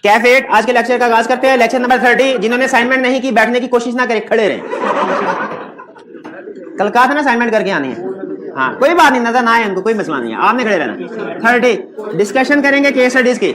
कैफेट आज के लेक्चर का आगाज करते हैं। Lecture number 30। जिन्होंने असाइनमेंट नहीं की बैठने की कोशिश ना करें, खड़े रहें। कल कहा था ना असाइनमेंट करके आनी है। हाँ कोई बात नहीं, नजर ना आए उनको, कोई मसला नहीं है, आपने खड़े रहना। 30 डिस्कशन करेंगे केस स्टडीज की।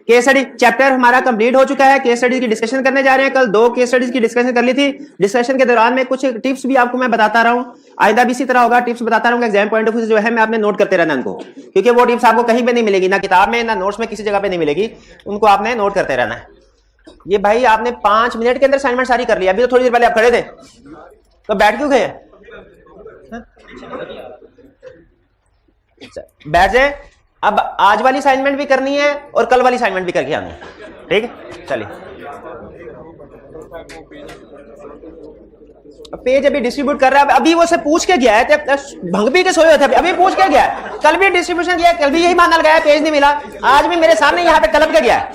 केस स्टडी चैप्टर हमारा कंप्लीट हो चुका है। केस स्टडीज की डिस्कशन करने जा रहे हैं। कल 2 केस स्टडीज की डिस्कशन कर ली थी। डिस्कशन के दौरान में कुछ टिप्स भी आपको मैं बताता रहा हूँ, आइंदा भी इसी तरह होगा, टिप्स बताता रहूंगा। एग्जाम पॉइंट ऑफ व्यू जो है मैं आपने नोट करते रहना उनको, क्योंकि वो टिप्स आपको कहीं पे नहीं मिलेगी, ना किताब में ना नोट्स में, किसी जगह पे नहीं मिलेगी, उनको आपने नोट करते रहना है। ये भाई आपने 5 मिनट के अंदर असाइनमेंट सारी कर ली, अभी तो थोड़ी देर पहले आप खड़े थे, तो बैठ क्यों गए? बैठ जाए। अब आज वाली असाइनमेंट भी करनी है और कल वाली असाइनमेंट भी करके आनी है, ठीक है? चलिए पेज अभी डिस्ट्रीब्यूट कर रहा है। अभी वो से पूछ के गया है, भंग भी के सोए हुए थे, अभी पूछ के गया है। कल भी डिस्ट्रीब्यूशन किया, कल भी यही बहाना लगाया, पेज नहीं मिला। आज भी मेरे सामने यहाँ पे कलब के गया है।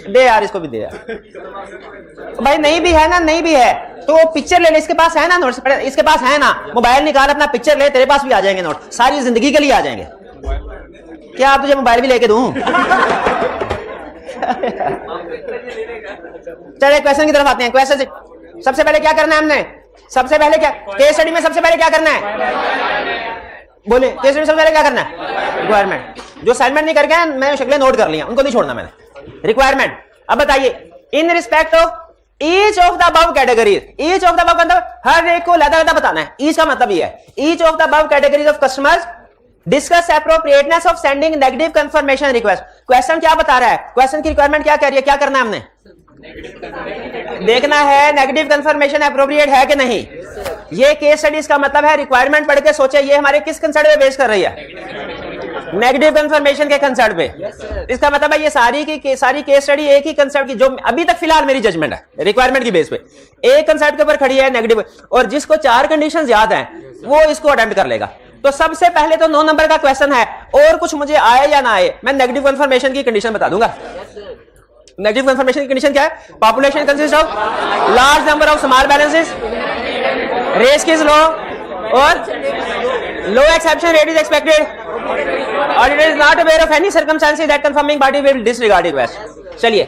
दे यार, इसको भी दे यार। भाई नहीं भी है ना, नहीं भी है तो पिक्चर ले ले, इसके पास है ना नोट्स, इसके पास है ना, मोबाइल निकाल अपना पिक्चर ले, तेरे पास भी आ जाएंगे नोट, सारी जिंदगी के लिए आ जाएंगे। क्या आप तुझे मोबाइल भी लेके दूं? चलिए क्वेश्चन की तरफ आते हैं। क्वेश्चन सबसे पहले क्या करना है हमने? सबसे पहले क्या केस स्टडी में सबसे पहले क्या करना है? बोले केस स्टडी में सबसे पहले क्या करना है? रिक्वायरमेंट। जो असाइनमेंट नहीं करके मैंने शक्लें नोट कर लिया, उनको नहीं छोड़ना मैंने। रिक्वायरमेंट। अब बताइए इन respect of each of the above categories. Each of the above मतलब हर एक को अलग-अलग बताना है। ईच का मतलब ये है each of the above categories of customers discuss appropriateness of sending negative confirmation request. Question क्या बता रहा है? क्वेश्चन की रिक्वायरमेंट क्या कह रही है? क्या करना है हमने? देखना है नेगेटिव कंफर्मेशन एप्रोप्रिएट है कि नहीं। ये केस स्टडीज का मतलब है रिक्वायरमेंट पढ़ के सोचे ये हमारे किस कंसर्ट पे बेस कर रही है? नेगेटिव कंफर्मेशन के कंसर्ट पे। इसका मतलब है ये सारी की सारी केस स्टडी एक ही कंसर्ट की, जो अभी तक फिलहाल मेरी जजमेंट है रिक्वायरमेंट की बेस पे, एक कंसर्ट के ऊपर खड़ी है नेगेटिव, और जिसको 4 कंडीशंस याद हैं वो इसको अटेम्प्ट कर लेगा। तो सबसे पहले तो 9 नंबर का क्वेश्चन है, और कुछ मुझे आए या ना आए, मैं नेगेटिव कंफर्मेशन की कंडीशन बता दूंगा। नेगेटिव कंफर्मेशन की कंडीशन क्या है? Population consist of large number of small balances, risk is low, और low exception rate is expected, और it is not aware of any circumstances that confirming party will disregard request. चलिए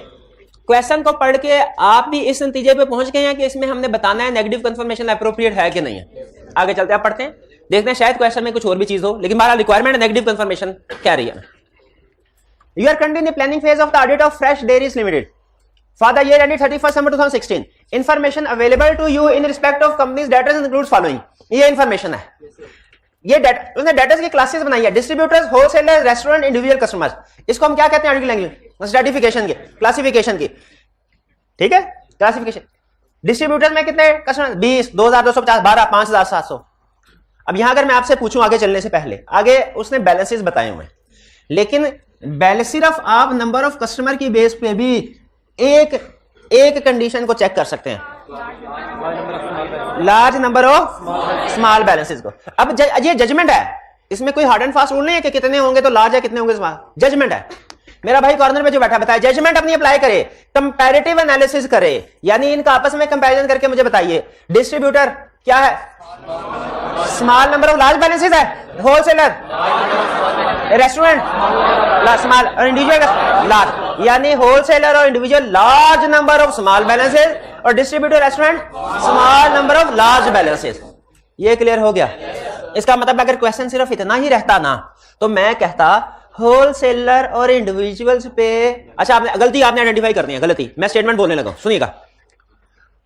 question को पढ़ के आप भी इस नतीजे पे पहुंच गए हैं कि इसमें हमने बताना है नेगेटिव कंफर्मेशन एप्रोप्रिएट है कि नहीं है। आगे चलते हैं, पढ़ते हैं, देखते हैं शायद क्वेश्चन में कुछ और भी चीज हो, लेकिन हमारा रिक्वायरमेंट नेगेटिव कंफर्मेशन कह रही है। You are currently in the planning phase of the audit of Fresh Dairies Limited for the year ended 31st December 2016. Information available to you in respect of company's debtors includes following. ये information है। ये उसने debtors की classes बनाई है, distributors, wholesaler, restaurant, individual customers. इसको हम क्या कहते हैं? लैंग्वेज स्ट्रैटिफिकेशन की, क्लासिफिकेशन की, ठीक है? क्लासिफिकेशन। डिस्ट्रीब्यूटर्स में कितने कस्टमर? 20, 2250, 12, 5700। अब यहां अगर मैं आपसे पूछूं आगे चलने से पहले, आगे उसने बैलेंसेस बताए हुए, लेकिन बैलेंस सिर्फ आप नंबर ऑफ कस्टमर की बेस पे भी एक कंडीशन को चेक कर सकते हैं, large number of small balances को। अब ये जजमेंट है, इसमें कोई हार्ड एंड फास्ट रूल नहीं है कि कितने होंगे तो लार्ज है, कितने होंगे स्मॉल। जजमेंट है। मेरा भाई कॉर्नर पे जो बैठा बताया, जजमेंट अपनी अप्लाई करे, कंपैरेटिव एनालिसिस करे, यानी इनका आपस में कंपैरिजन करके मुझे बताइए डिस्ट्रीब्यूटर क्या है? Small number of large balances है, होलसेलर, रेस्टोरेंट स्मॉल, और इंडिविजुअल लार्ज, यानी होलसेलर और individual large number of small balances, और distributor restaurant small number of large balances. ये क्लियर हो गया? इसका मतलब अगर क्वेश्चन सिर्फ इतना ही रहता ना तो मैं कहता होलसेलर और इंडिविजुअल्स पे। अच्छा आपने गलती आपने आइडेंटिफाई करनी है, गलती मैं स्टेटमेंट बोलने लगा, सुनिएगा।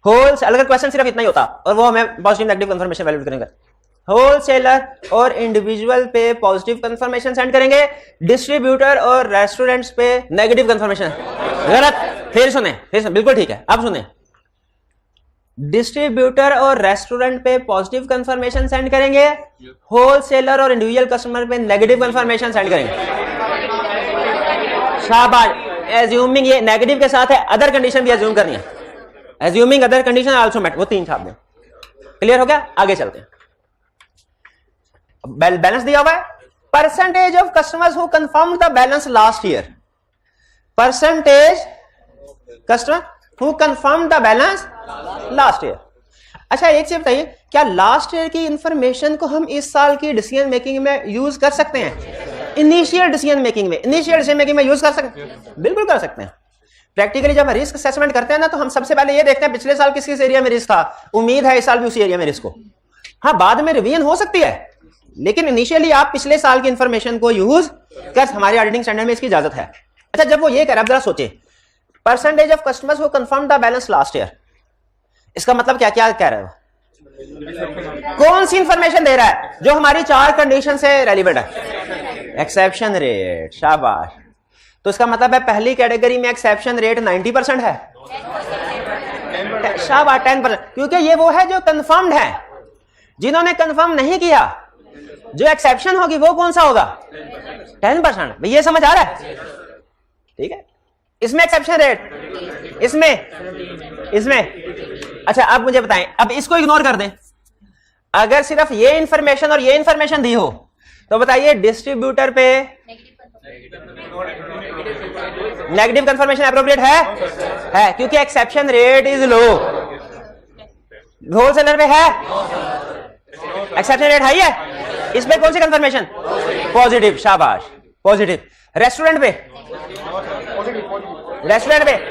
होलसेलर, अगर क्वेश्चन सिर्फ इतना ही होता और वो हमें पॉजिटिव नेगेटिव कंफर्मेशन वैलिडेट करेंगे, होलसेलर और इंडिविजुअल पे पॉजिटिव कंफर्मेशन सेंड करेंगे, डिस्ट्रीब्यूटर और रेस्टोरेंट्स पे नेगेटिव कंफर्मेशन। गलत। फिर सुने, बिल्कुल ठीक है। अब सुने, डिस्ट्रीब्यूटर और रेस्टोरेंट पे पॉजिटिव कंफर्मेशन सेंड करेंगे, होलसेलर और इंडिविजुअल कस्टमर पे नेगेटिव कंफर्मेशन सेंड करेंगे। शाबाश। एज्यूमिंग, ये नेगेटिव के साथ है, अदर कंडीशन भी एज्यूम करनी है। Assuming other condition also met, वो 3 छाप दें। क्लियर हो गया? आगे चलते हैं। बैलेंस दिया हुआ है, percentage of customers who confirm the balance last year. Percentage customer who confirm the balance last year. अच्छा एक चीज बताइए, क्या लास्ट ईयर की इंफॉर्मेशन को हम इस साल की डिसीजन मेकिंग में यूज कर सकते हैं? इनिशियल डिसीजन मेकिंग में यूज कर सकते हैं, बिल्कुल कर सकते हैं। प्रैक्टिकली जब हम रिस्क असेसमेंट करते हैं ना, तो हम सबसे पहले ये देखते हैं पिछले साल किस किस एरिया में रिस्क था, उम्मीद है इस साल भी उसी एरिया में रिस्क हो। हाँ, बाद में रिवीजन हो सकती है, लेकिन इनिशियली आप पिछले साल की इंफॉर्मेशन को यूज कर, हमारे ऑडिटिंग स्टैंडर्ड में इसकी इजाजत है। अच्छा, जब वो ये कह रहा है, जरा सोचे, percentage of customers who confirm the balance last year, इसका मतलब क्या क्या कह रहा है? कौन सी इंफॉर्मेशन दे रहा है जो हमारी 4 कंडीशन से रेलिवेंट है? एक्सेप्शन रेट, शाबाश। तो इसका मतलब है पहली कैटेगरी में एक्सेप्शन रेट 90% है, शाबाश 10%, क्योंकि ये वो है जो कंफर्म्ड है। जिन्होंने कंफर्म नहीं किया, जो एक्सेप्शन होगी वो कौन सा होगा? 10%। ये समझ आ रहा है? ठीक है, इसमें एक्सेप्शन रेट, इसमें अच्छा, अब मुझे बताएं, अब इसको इग्नोर कर दें, अगर सिर्फ ये इंफॉर्मेशन और ये इंफॉर्मेशन दी हो, तो बताइए डिस्ट्रीब्यूटर पे नेगेटिव कंफर्मेशन एप्रोप्रिएट है, क्योंकि exception rate is low. Wholesaler पे है, एक्सेप्शन रेट हाई है, इस पे कौन सी कंफर्मेशन? पॉजिटिव, शाबाश, पॉजिटिव। रेस्टोरेंट पे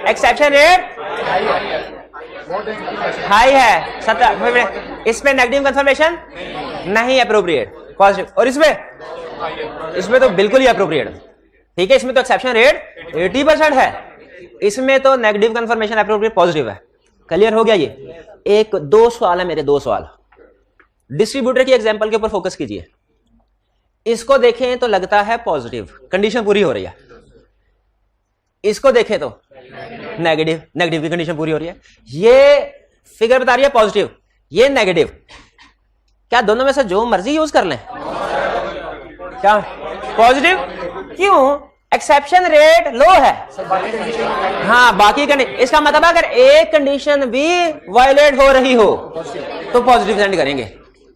एक्सेप्शन रेट हाई है, 70, इस पे नेगेटिव कंफर्मेशन नहीं अप्रोप्रिएट, पॉजिटिव। और इसमें तो बिल्कुल ही अप्रोप्रिएट, ठीक है, इसमें तो एक्सेप्शन रेट 80% है, इसमें तो नेगेटिव कंफर्मेशन अप्रोप्रिएट पॉजिटिव है। क्लियर हो गया? ये 2 सवाल है मेरे, 2 सवाल। डिस्ट्रीब्यूटर की एग्जांपल के ऊपर फोकस कीजिए, इसको देखें तो लगता है पॉजिटिव, कंडीशन पूरी हो रही है, इसको देखें तो नेगेटिव की कंडीशन पूरी हो रही है। ये फिगर बता रही है पॉजिटिव, ये नेगेटिव। क्या दोनों में से जो मर्जी यूज कर लें? क्या पॉजिटिव? क्यों? एक्सेप्शन रेट लो है। हाँ, बाकी कंडीशन, इसका मतलब अगर एक कंडीशन भी वायलेट हो रही हो तो पॉजिटिव सेंड करेंगे।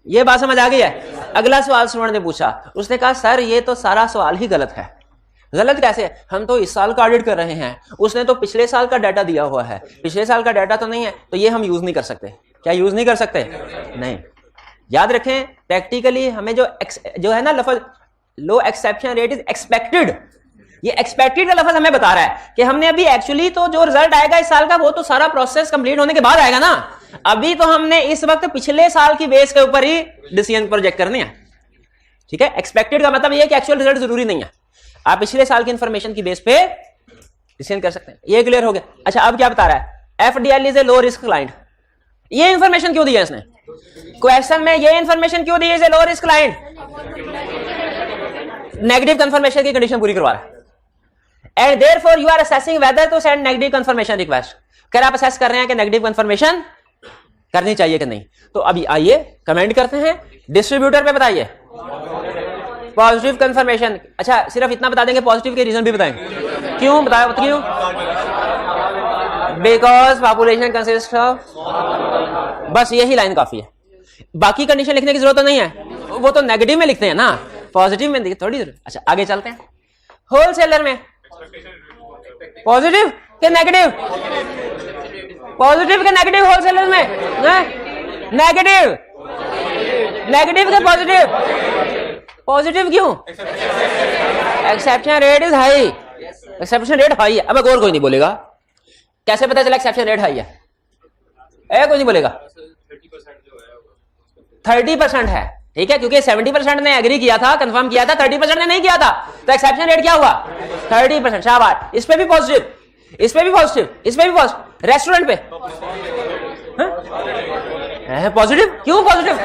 ये बात समझ आ गई है? अगला सवाल स्टूडेंट ने पूछा, उसने कहा सर ये तो सारा सवाल ही गलत है। गलत कैसे? हम तो इस साल का ऑडिट कर रहे हैं, उसने तो पिछले साल का डाटा दिया हुआ है, पिछले साल का डाटा तो नहीं है, तो ये हम यूज नहीं कर सकते। क्या यूज नहीं कर सकते? नहीं। याद रखें, प्रैक्टिकली हमें जो है ना लफ्ज लो एक्सेप्शन रेट इज एक्सपेक्टेड, ये एक्सपेक्टेड का लफ्ज हमें बता रहा है कि हमने अभी एक्चुअली तो जो रिजल्ट आएगा इस साल का वो तो सारा प्रोसेस कंप्लीट होने के बाद आएगा ना। अभी तो हमने इस वक्त पिछले साल की बेस के ऊपर ही डिसीजन प्रोजेक्ट करने हैं। ठीक है, एक्सपेक्टेड का मतलब ये कि एक्चुअल रिजल्ट जरूरी नहीं है, आप पिछले साल की इंफॉर्मेशन की बेस पे डिसीजन कर सकते हैं। ये क्लियर हो गया? अच्छा, अब क्या बता रहा है? FDL is a low risk client. ये इंफॉर्मेशन क्यों दी है इसने? क्वेश्चन में ये इंफॉर्मेशन क्यों दी है? Is a low risk client, negative confirmation की कंडीशन पूरी करवा रहा है। And therefore you are assessing whether to send negative confirmation request. कर आप असेस कर रहे हैं कि नेगेटिव कंफर्मेशन करनी चाहिए कि नहीं। तो अभी आइए कमेंट करते हैं, डिस्ट्रीब्यूटर पे बताइए पॉजिटिव कंफर्मेशन। अच्छा, सिर्फ इतना बता देंगे, पॉजिटिव के रीजन भी बताएंगे। क्यों बताओ? क्यों? बिकॉज पॉपुलेशन कंसिस्ट ऑफ, बस यही लाइन काफी है, बाकी कंडीशन लिखने की जरूरत तो नहीं है, वो तो नेगेटिव में लिखते हैं ना, पॉजिटिव में थोड़ी जरूरत। अच्छा, आगे चलते हैं। होलसेलर में पॉजिटिव के नेगेटिव, पॉजिटिव के नेगेटिव, होलसेलर में नेगेटिव, नेगेटिव के पॉजिटिव, पॉजिटिव क्यों? Exception rate is high, exception rate high है। अब और कोई नहीं बोलेगा, कैसे पता चला एक्सेप्शन रेट हाई है? कोई नहीं बोलेगा। 30% है, ठीक है, क्योंकि 70% ने एग्री किया था, कंफर्म किया था, 30% ने नहीं किया था, तो एक्सेप्शन रेट क्या हुआ? 30%। शाबाश। इस पे भी पॉजिटिव, इस पे भी पॉजिटिव, इस पे भी पॉजिटिव। रेस्टोरेंट पे पॉजिटिव, क्यों positive?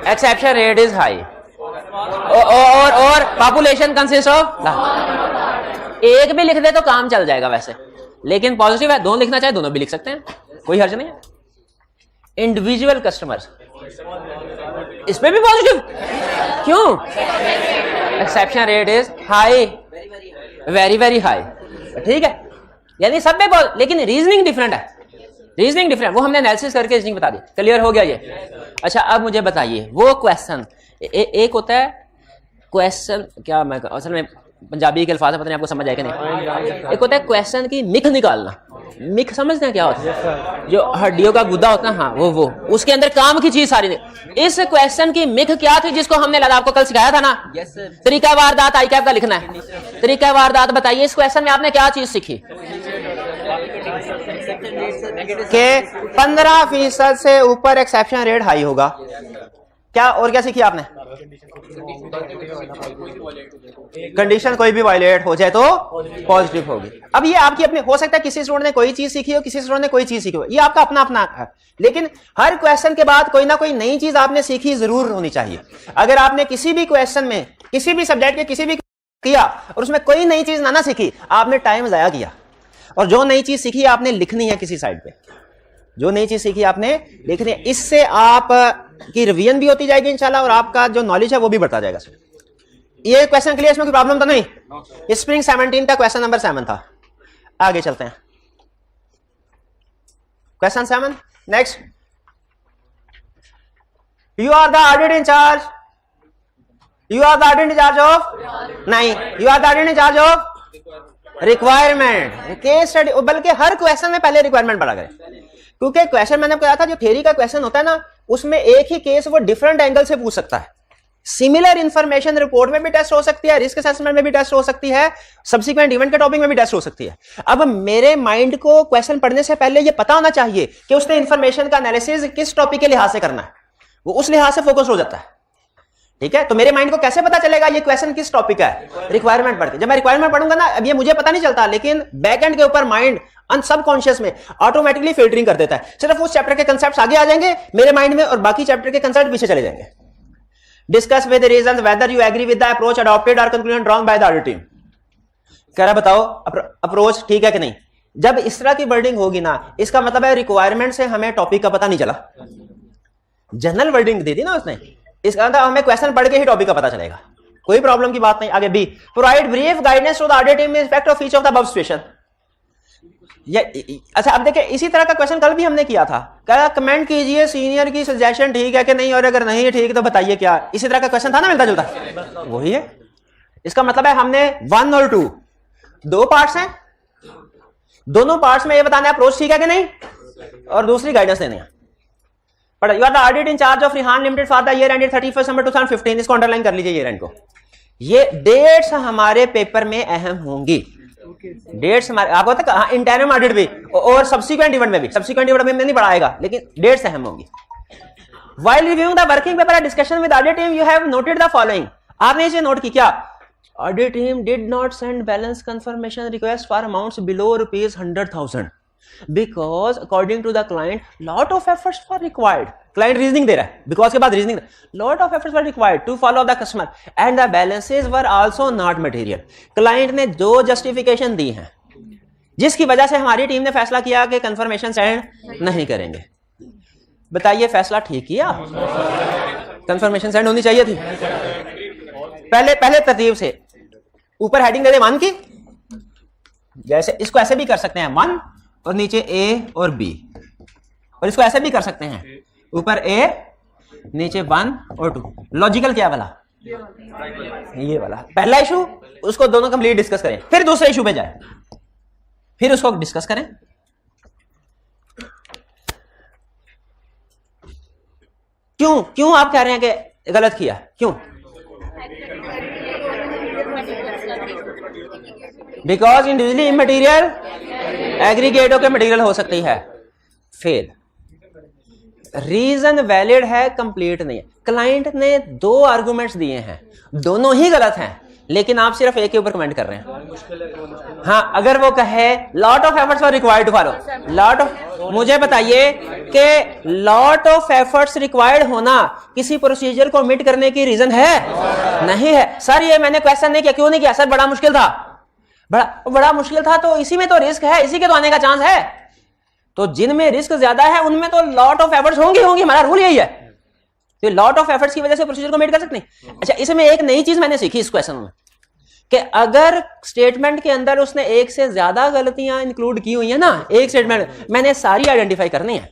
Exception rate is high और पॉपुलेशन कंसिस्ट ऑफ, एक भी लिख दे तो काम चल जाएगा वैसे, लेकिन पॉजिटिव है, दोनों लिखना चाहे दोनों भी लिख सकते हैं, कोई हर्ज नहीं है। इंडिविजुअल कस्टमर्स, इस पे भी पॉजिटिव, क्यों? Exception rate is high, very very high. ठीक है, यानी सब पे लेकिन रीजनिंग डिफरेंट है, रीजनिंग डिफरेंट, वो हमने एनालिसिस करके रीजनिंग बता दी। क्लियर हो गया ये? अच्छा, अब मुझे बताइए वो क्वेश्चन, एक होता है क्वेश्चन, क्या मैं असल में पंजाबी के अल्फाज पता नहीं आपको समझ आएगा नहीं, एक होता है क्वेश्चन की निक निकालना, मिख समझते हैं क्या होता है? जो हड्डियों का गुदा होता है, हाँ वो उसके अंदर काम की चीज सारी। इस क्वेश्चन की मिख क्या थी जिसको हमने आपको कल सिखाया था ना? तरीका वारदात आई कैप का लिखना है। तरीका वारदात बताइए, इस क्वेश्चन में आपने क्या चीज सीखी? के 15% से ऊपर एक्सेप्शन रेट हाई होगा। क्या और क्या सीखी आपने? कंडीशन कोई भी वायलेट हो जाए तो पॉजिटिव होगी। अब ये आपकी अपनी हो सकता है, किसी स्टूडेंट ने कोई चीज सीखी हो, किसी स्टूडेंट ने कोई चीज सीखी हो, ये आपका अपना अपना है। लेकिन हर क्वेश्चन के बाद कोई ना कोई नई चीज आपने सीखी जरूर होनी चाहिए। अगर आपने किसी भी क्वेश्चन में किसी भी सब्जेक्ट के किसी भी किया और उसमें कोई नई चीज ना सीखी, आपने टाइम जाया किया। और जो नई चीज सीखी आपने लिखनी है किसी साइड पे, जो नई चीज सीखी आपने लिखनी है। इससे आप की रिवीजन भी होती जाएगी इंशाल्लाह, और आपका जो नॉलेज है वो भी बढ़ता जाएगा। ये क्वेश्चन क्लियर? इसमें कोई प्रॉब्लम तो नहीं? स्प्रिंग 17 का क्वेश्चन नंबर 7 था। आगे चलते हैं, question 7 next. You are the audit incharge, you are the audit incharge of, नहीं, you are the audit incharge of requirement case study. बल्कि हर क्वेश्चन में पहले रिक्वायरमेंट पढ़ा करें, क्योंकि क्वेश्चन मैंने कहा था जो थ्योरी का क्वेश्चन होता है ना, उसमें एक ही केस वो डिफरेंट एंगल से पूछ सकता है। सिमिलर इंफॉर्मेशन रिपोर्ट में भी टेस्ट हो सकती है, रिस्क असेसमेंट में भी टेस्ट हो सकती है, सब्सिक्वेंट इवेंट के टॉपिक में भी टेस्ट हो सकती है। अब मेरे माइंड को क्वेश्चन पढ़ने से पहले ये पता होना चाहिए कि उसने इंफॉर्मेशन का एनालिसिस किस टॉपिक के लिहाज से करना है, वो उस लिहाज से फोकस हो जाता है। ठीक है, तो मेरे माइंड को कैसे पता चलेगा ये क्वेश्चन किस टॉपिक का है? रिक्वायरमेंट पढ़ के। जब मैं रिक्वायरमेंट पढ़ूंगा ना, अब ये मुझे पता नहीं चलता, लेकिन बैक एंड के ऊपर माइंड सबकॉन्शियस में ऑटोमेटिकली फिल्टरिंग कर देता है। सिर्फ उस चैप्टर के कंसेप्ट्स आगे आ जाएंगे मेरे माइंड में और बाकी चैप्टर के कंसेप्ट पीछे चले जाएंगे। Discuss with reasons whether you agree with the approach adopted और conclusion drawn by the audit team. कह रहा बताओ अप्रोच ठीक है कि नहीं? जब इस तरह की वर्डिंग होगी ना, इसका मतलब है रिक्वायरमेंट से हमें टॉपिक का पता नहीं चला, जनरल वर्डिंग दे दी ना उसने, इसका मतलब हमें क्वेश्चन पढ़ के ही टॉपिक का पता चलेगा, कोई प्रॉब्लम की बात नहीं। आगे B, provide brief guidance to the audit team in respect of each of the above situation. अच्छा, अब देखिए इसी तरह का क्वेश्चन कल भी हमने किया था, क्या कमेंट कीजिए सीनियर की सजेशन ठीक है कि नहीं, और अगर नहीं ठीक तो बताइए क्या। इसी तरह का क्वेश्चन था ना, मिलता जुलता वही है। इसका मतलब है हमने 1 और 2 दो पार्ट्स हैं, दोनों पार्ट्स में ये बताना है अप्रोच ठीक है कि नहीं, और दूसरी गाइडेंस देनी है। But you are the audit in charge of Rihan limited for the year ended 31 December 2015। इसको अंडरलाइन कर लीजिए ईयर एंड को। ये डेट्स हमारे पेपर में अहम होंगी। डेट्स हमारे आपको पता है इंटरनल ऑडिट भी और सब्सिक्वेंट इवेंट में भी, सब्सिक्वेंट इवेंट में नहीं पढ़ाएगा, लेकिन डेट्स अहम होंगी। While reviewing the working paper discussion with audit team you have noted the following. आपने इसे नोट की क्या? Audit team did not send balance confirmation request for amounts below ₹100,000 because according to the client lot of efforts were required. Client reasoning दे रहा है, because के बाद reasoning, lot of efforts were required to follow the customer and the balances were also not material. Client ने जो justification दी है जिसकी वजह से हमारी टीम ने फैसला किया कि कंफर्मेशन सेंड नहीं करेंगे। बताइए फैसला ठीक किया? कंफर्मेशन सेंड होनी चाहिए थी। पहले तरतीब से ऊपर हेडिंग दे दे 1 की, जैसे इसको ऐसे भी कर सकते हैं 1 और नीचे ए और बी, और इसको ऐसे भी कर सकते हैं ऊपर ए नीचे 1 और 2। लॉजिकल क्या वाला? ये वाला। पहला इशू उसको दोनों कंप्लीट डिस्कस करें, फिर दूसरे इशू पे जाए, फिर उसको डिस्कस करें। क्यों आप कह रहे हैं कि गलत किया? क्यों? बिकॉज इंडिविजुअली इमटेरियल एग्रीगेट होकर मटेरियल हो सकती है। फेल। रीजन वैलिड है, कंप्लीट नहीं है। क्लाइंट ने 2 आर्गुमेंट्स दिए हैं, दोनों ही गलत हैं, लेकिन आप सिर्फ एक के ऊपर कमेंट कर रहे हैं। हाँ, अगर वो कहे lot of efforts were required to follow, lot of, मुझे बताइए कि लॉट ऑफ एफर्ट्स रिक्वायर्ड होना किसी प्रोसीजर को मिट करने की रीजन है? नहीं है। सर ये मैंने क्वेश्चन नहीं किया, क्यों नहीं किया? सर बड़ा मुश्किल था। बड़ा मुश्किल था तो इसी में तो रिस्क है, इसी के तो आने का चांस है। तो जिनमें रिस्क ज्यादा है उनमें तो लॉट ऑफ एफर्ट्स होंगी, हमारा रूल यही है। तो लॉट ऑफ एफर्ट्स की वजह से प्रोसीजर को मेट कर सकते हैं। अच्छा, इसमें एक नई चीज मैंने सीखी इस क्वेश्चन में कि अगर स्टेटमेंट के अंदर उसने एक से ज्यादा गलतियां इंक्लूड की हुई है ना, एक स्टेटमेंट मैंने सारी आइडेंटिफाई करनी है।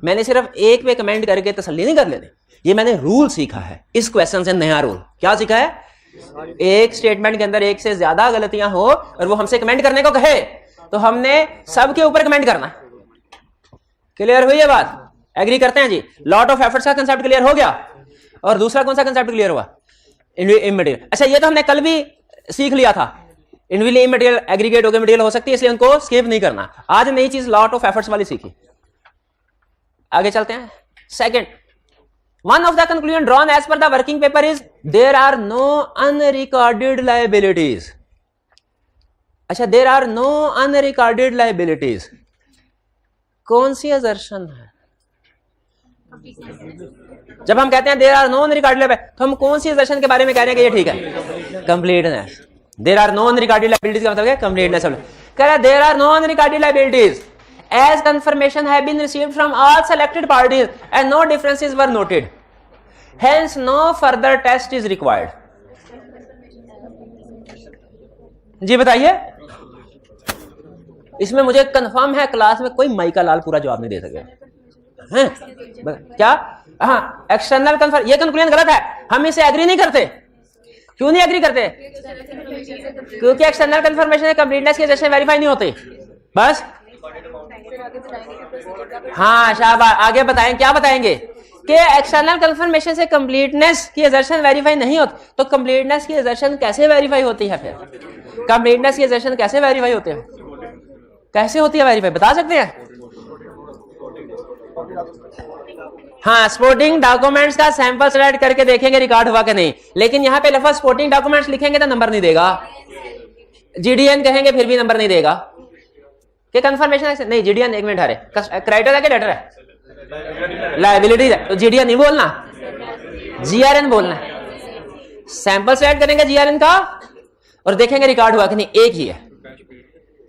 मैंने सिर्फ एक पे कमेंट करके तसल्ली नहीं कर लेनी। ये मैंने रूल सीखा है इस क्वेश्चन से, नया रूल। क्या सीखा है? एक स्टेटमेंट के अंदर एक से ज्यादा गलतियां हो और वो हमसे कमेंट करने को कहे तो हमने सबके ऊपर कमेंट करना। क्लियर हुई ये बात? एग्री करते हैं जी? लॉट ऑफ एफर्ट्स का कंसेप्ट क्लियर हो गया। और दूसरा कौन सा कंसेप्ट क्लियर हुआ? इमटेरियल। अच्छा, ये तो हमने कल भी सीख लिया था। इनविल इमटेरियल एग्रीगेट होकर मटेरियल हो सकती है, इसलिए उनको स्किप नहीं करना। आज नई चीज लॉट ऑफ एफर्ट्स वाली सीखी। आगे चलते हैं। Second, one of the conclusion drawn as per the working paper is there are no unrecorded liabilities. अच्छा, there are no unrecorded liabilities कौन सी assertion है? जब हम कहते हैं there are no unrecorded liabilities, तो हम कौन सी assertion के बारे में कह रहे हैं कि ये ठीक है? Completeness. There are no unrecorded liabilities का मतलब है completeness। कह रहा है there are no unrecorded liabilities as confirmation have been received from all selected parties and no differences were noted, hence no further test is required. जी बताइए, इसमें मुझे confirm है क्लास में कोई माइका लाल पूरा जवाब नहीं दे सके हैं क्या? हाँ, एक्सटर्नल कन्फर्म, ये कंक्लूजन गलत है, हम इसे एग्री नहीं करते। क्यों नहीं एग्री करते? क्योंकि एक्सटर्नल कंफर्मेशन कंप्लीटनेस के जैसे वेरीफाई नहीं होते। बस हाँ शाबाश, आगे बताएं, क्या बताएंगे कि एक्सटर्नल कंफर्मेशन से कंप्लीटनेस की असर्शन वेरीफाई नहीं होती, तो कंप्लीटनेस की असर्शन कैसे वेरीफाई होती है? फिर कंप्लीटनेस की असर्शन कैसे वेरीफाई होते हैं? कैसे होती है वेरीफाई, बता सकते हैं? हाँ, स्पोर्टिंग डॉक्यूमेंट्स का सैंपल सेलेक्ट करके देखेंगे रिकॉर्ड हुआ कि नहीं। लेकिन यहाँ पे लफ्ज़ स्पोर्टिंग डॉक्यूमेंट्स लिखेंगे तो नंबर नहीं देगा, जीडीएन कहेंगे फिर भी नंबर नहीं देगा। कि कंफर्मेशन नहीं, जीडीएन एक मिनट, हरे क्राइटेरिया के डेटर है, लायबिलिटीज है, तो जीडीएन नहीं बोलना, जीआरएन बोलना है। सैंपल सेलेक्ट करेंगे जीआरएन का और देखेंगे रिकॉर्ड हुआ कि नहीं। एक ही है,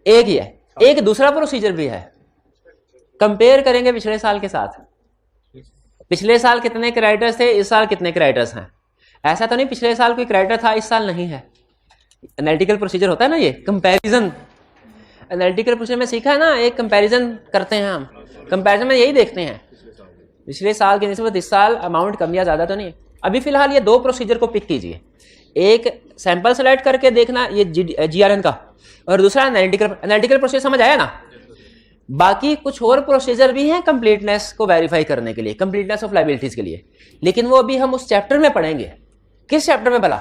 एक ही है। एक दूसरा प्रोसीजर भी है, कंपेयर करेंगे पिछले साल के साथ। पिछले साल कितने क्राइटर्स थे, इस साल कितने क्राइटर्स हैं। ऐसा तो नहीं पिछले साल कोई क्राइटर था इस साल नहीं है। एनालिटिकल प्रोसीजर होता है ना, ये कंपैरिजन। एनालिटिकल प्रोसीजर में सीखा है ना, एक कंपैरिजन करते हैं हम। कंपैरिजन में यही देखते हैं पिछले साल की निस्बत इस साल अमाउंट कम या ज्यादा तो नहीं। अभी फिलहाल ये दो प्रोसीजर को पिक कीजिए, एक सैंपल सेलेक्ट करके देखना ये जीआरएन का, और दूसरा एनालिटिकल। एनालिटिकल प्रोसीजर समझ आया ना। बाकी कुछ और प्रोसीजर भी हैं कंप्लीटनेस को वेरीफाई करने के लिए, कंप्लीटनेस ऑफ लायबिलिटीज के लिए, लेकिन वो अभी हम उस चैप्टर में पढ़ेंगे। किस चैप्टर में भला?